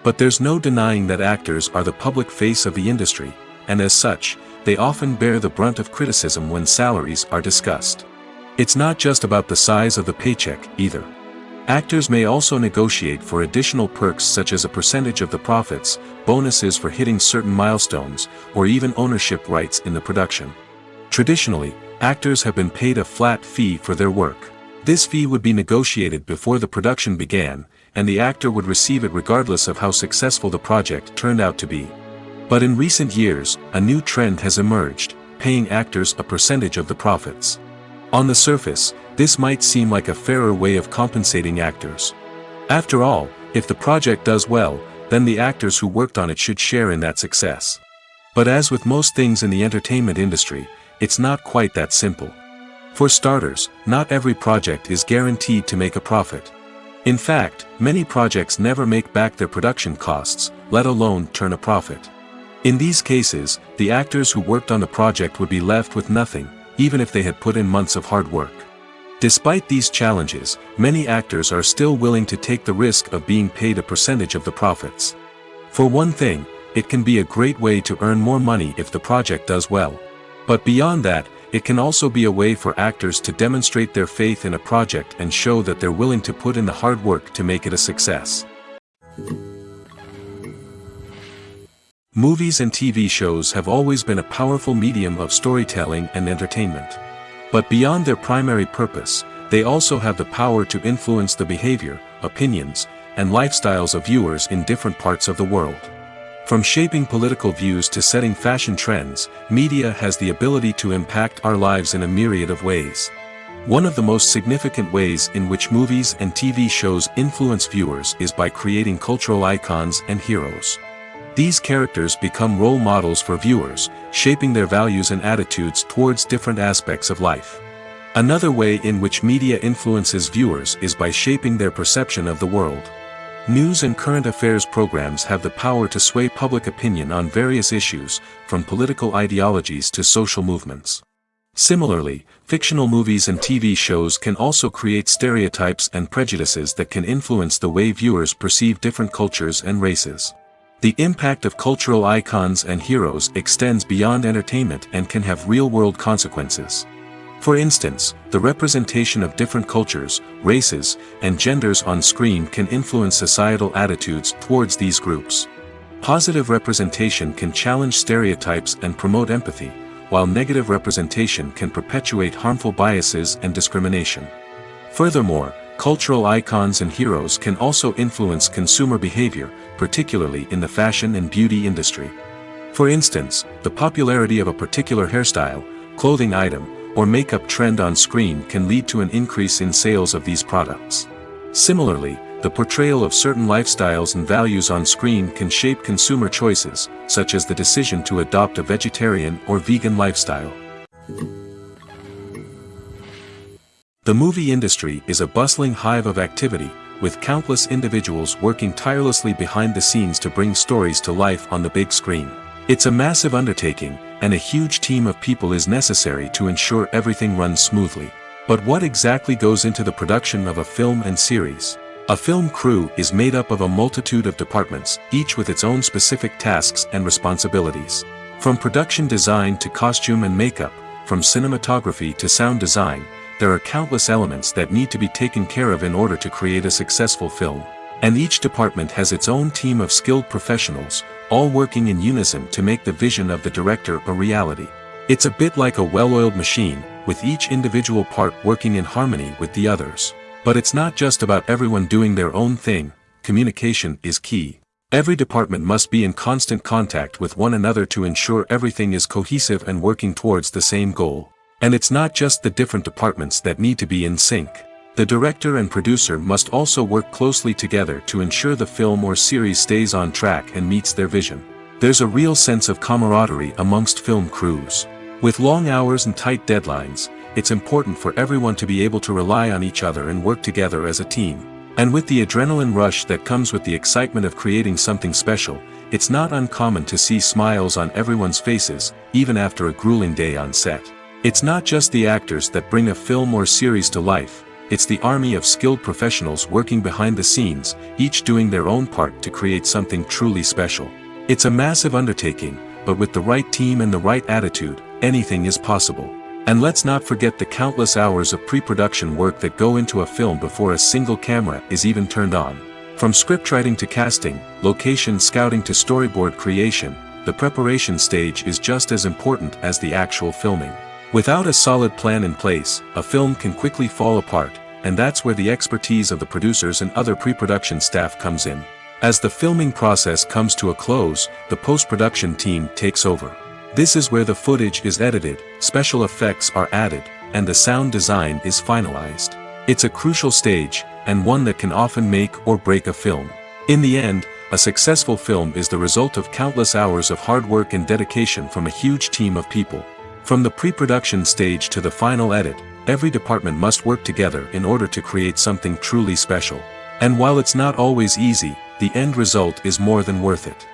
But there's no denying that actors are the public face of the industry, and as such, they often bear the brunt of criticism when salaries are discussed. It's not just about the size of the paycheck, either. Actors may also negotiate for additional perks such as a percentage of the profits, bonuses for hitting certain milestones, or even ownership rights in the production. Traditionally, actors have been paid a flat fee for their work. This fee would be negotiated before the production began, and the actor would receive it regardless of how successful the project turned out to be. But in recent years, a new trend has emerged, paying actors a percentage of the profits. On the surface, this might seem like a fairer way of compensating actors. After all, if the project does well, then the actors who worked on it should share in that success. But as with most things in the entertainment industry, it's not quite that simple. For starters, not every project is guaranteed to make a profit. In fact, many projects never make back their production costs, let alone turn a profit. In these cases, the actors who worked on the project would be left with nothing, even if they had put in months of hard work. Despite these challenges, many actors are still willing to take the risk of being paid a percentage of the profits. For one thing, it can be a great way to earn more money if the project does well. But beyond that, it can also be a way for actors to demonstrate their faith in a project and show that they're willing to put in the hard work to make it a success. Movies and TV shows have always been a powerful medium of storytelling and entertainment. But beyond their primary purpose, they also have the power to influence the behavior, opinions, and lifestyles of viewers in different parts of the world. From shaping political views to setting fashion trends, media has the ability to impact our lives in a myriad of ways. One of the most significant ways in which movies and TV shows influence viewers is by creating cultural icons and heroes. These characters become role models for viewers, shaping their values and attitudes towards different aspects of life. Another way in which media influences viewers is by shaping their perception of the world. News and current affairs programs have the power to sway public opinion on various issues, from political ideologies to social movements. Similarly, fictional movies and TV shows can also create stereotypes and prejudices that can influence the way viewers perceive different cultures and races. The impact of cultural icons and heroes extends beyond entertainment and can have real-world consequences. For instance, the representation of different cultures, races, and genders on screen can influence societal attitudes towards these groups. Positive representation can challenge stereotypes and promote empathy, while negative representation can perpetuate harmful biases and discrimination. Furthermore, cultural icons and heroes can also influence consumer behavior, particularly in the fashion and beauty industry. For instance, the popularity of a particular hairstyle, clothing item, or makeup trend on screen can lead to an increase in sales of these products. Similarly, The portrayal of certain lifestyles and values on screen can shape consumer choices, such as the decision to adopt a vegetarian or vegan lifestyle. The movie industry is a bustling hive of activity, with countless individuals working tirelessly behind the scenes to bring stories to life on the big screen. It's a massive undertaking, and a huge team of people is necessary to ensure everything runs smoothly. But what exactly goes into the production of a film and series? A film crew is made up of a multitude of departments, each with its own specific tasks and responsibilities. From production design to costume and makeup, from cinematography to sound design, there are countless elements that need to be taken care of in order to create a successful film. And each department has its own team of skilled professionals, all working in unison to make the vision of the director a reality. It's a bit like a well-oiled machine, with each individual part working in harmony with the others. But it's not just about everyone doing their own thing. Communication is key. Every department must be in constant contact with one another to ensure everything is cohesive and working towards the same goal. And it's not just the different departments that need to be in sync. The director and producer must also work closely together to ensure the film or series stays on track and meets their vision. There's a real sense of camaraderie amongst film crews. With long hours and tight deadlines, it's important for everyone to be able to rely on each other and work together as a team. And with the adrenaline rush that comes with the excitement of creating something special, it's not uncommon to see smiles on everyone's faces, even after a grueling day on set. It's not just the actors that bring a film or series to life, it's the army of skilled professionals working behind the scenes, each doing their own part to create something truly special. It's a massive undertaking, but with the right team and the right attitude, anything is possible. And let's not forget the countless hours of pre-production work that go into a film before a single camera is even turned on. From scriptwriting to casting, location scouting to storyboard creation, the preparation stage is just as important as the actual filming. Without a solid plan in place, a film can quickly fall apart, and that's where the expertise of the producers and other pre-production staff comes in. As the filming process comes to a close, the post-production team takes over. This is where the footage is edited, special effects are added, and the sound design is finalized. It's a crucial stage, and one that can often make or break a film. In the end, a successful film is the result of countless hours of hard work and dedication from a huge team of people. From the pre-production stage to the final edit, every department must work together in order to create something truly special. And while it's not always easy, the end result is more than worth it.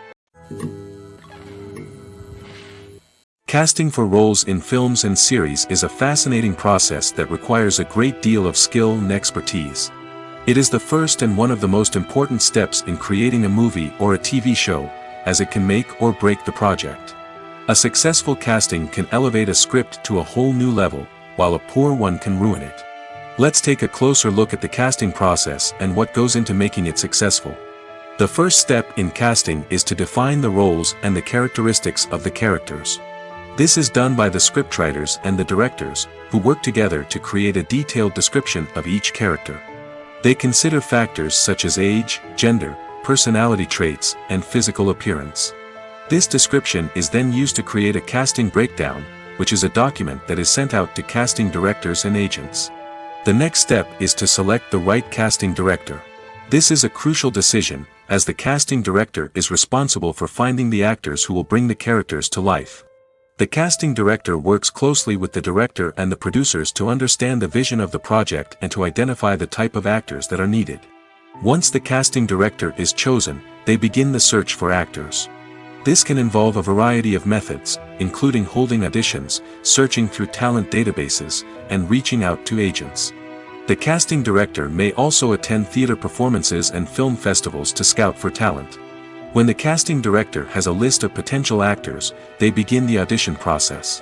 Casting for roles in films and series is a fascinating process that requires a great deal of skill and expertise. It is the first and one of the most important steps in creating a movie or a TV show, as it can make or break the project. A successful casting can elevate a script to a whole new level, while a poor one can ruin it. Let's take a closer look at the casting process and what goes into making it successful. The first step in casting is to define the roles and the characteristics of the characters. This is done by the scriptwriters and the directors, who work together to create a detailed description of each character. They consider factors such as age, gender, personality traits, and physical appearance. This description is then used to create a casting breakdown, which is a document that is sent out to casting directors and agents. The next step is to select the right casting director. This is a crucial decision, as the casting director is responsible for finding the actors who will bring the characters to life. The casting director works closely with the director and the producers to understand the vision of the project and to identify the type of actors that are needed. Once the casting director is chosen, they begin the search for actors. This can involve a variety of methods, including holding auditions, searching through talent databases, and reaching out to agents. The casting director may also attend theater performances and film festivals to scout for talent. When the casting director has a list of potential actors, they begin the audition process.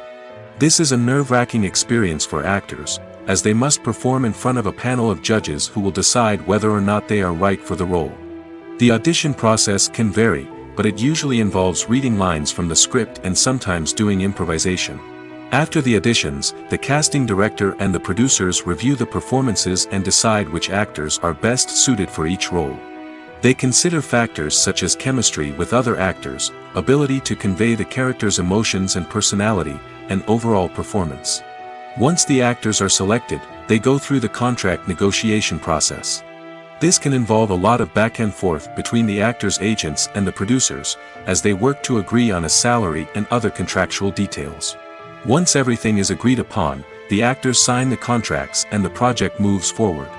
This is a nerve-wracking experience for actors, as they must perform in front of a panel of judges who will decide whether or not they are right for the role. The audition process can vary, but it usually involves reading lines from the script and sometimes doing improvisation. After the auditions, the casting director and the producers review the performances and decide which actors are best suited for each role. They consider factors such as chemistry with other actors, ability to convey the character's emotions and personality, and overall performance. Once the actors are selected, they go through the contract negotiation process. This can involve a lot of back and forth between the actors' agents and the producers, as they work to agree on a salary and other contractual details. Once everything is agreed upon, the actors sign the contracts and the project moves forward.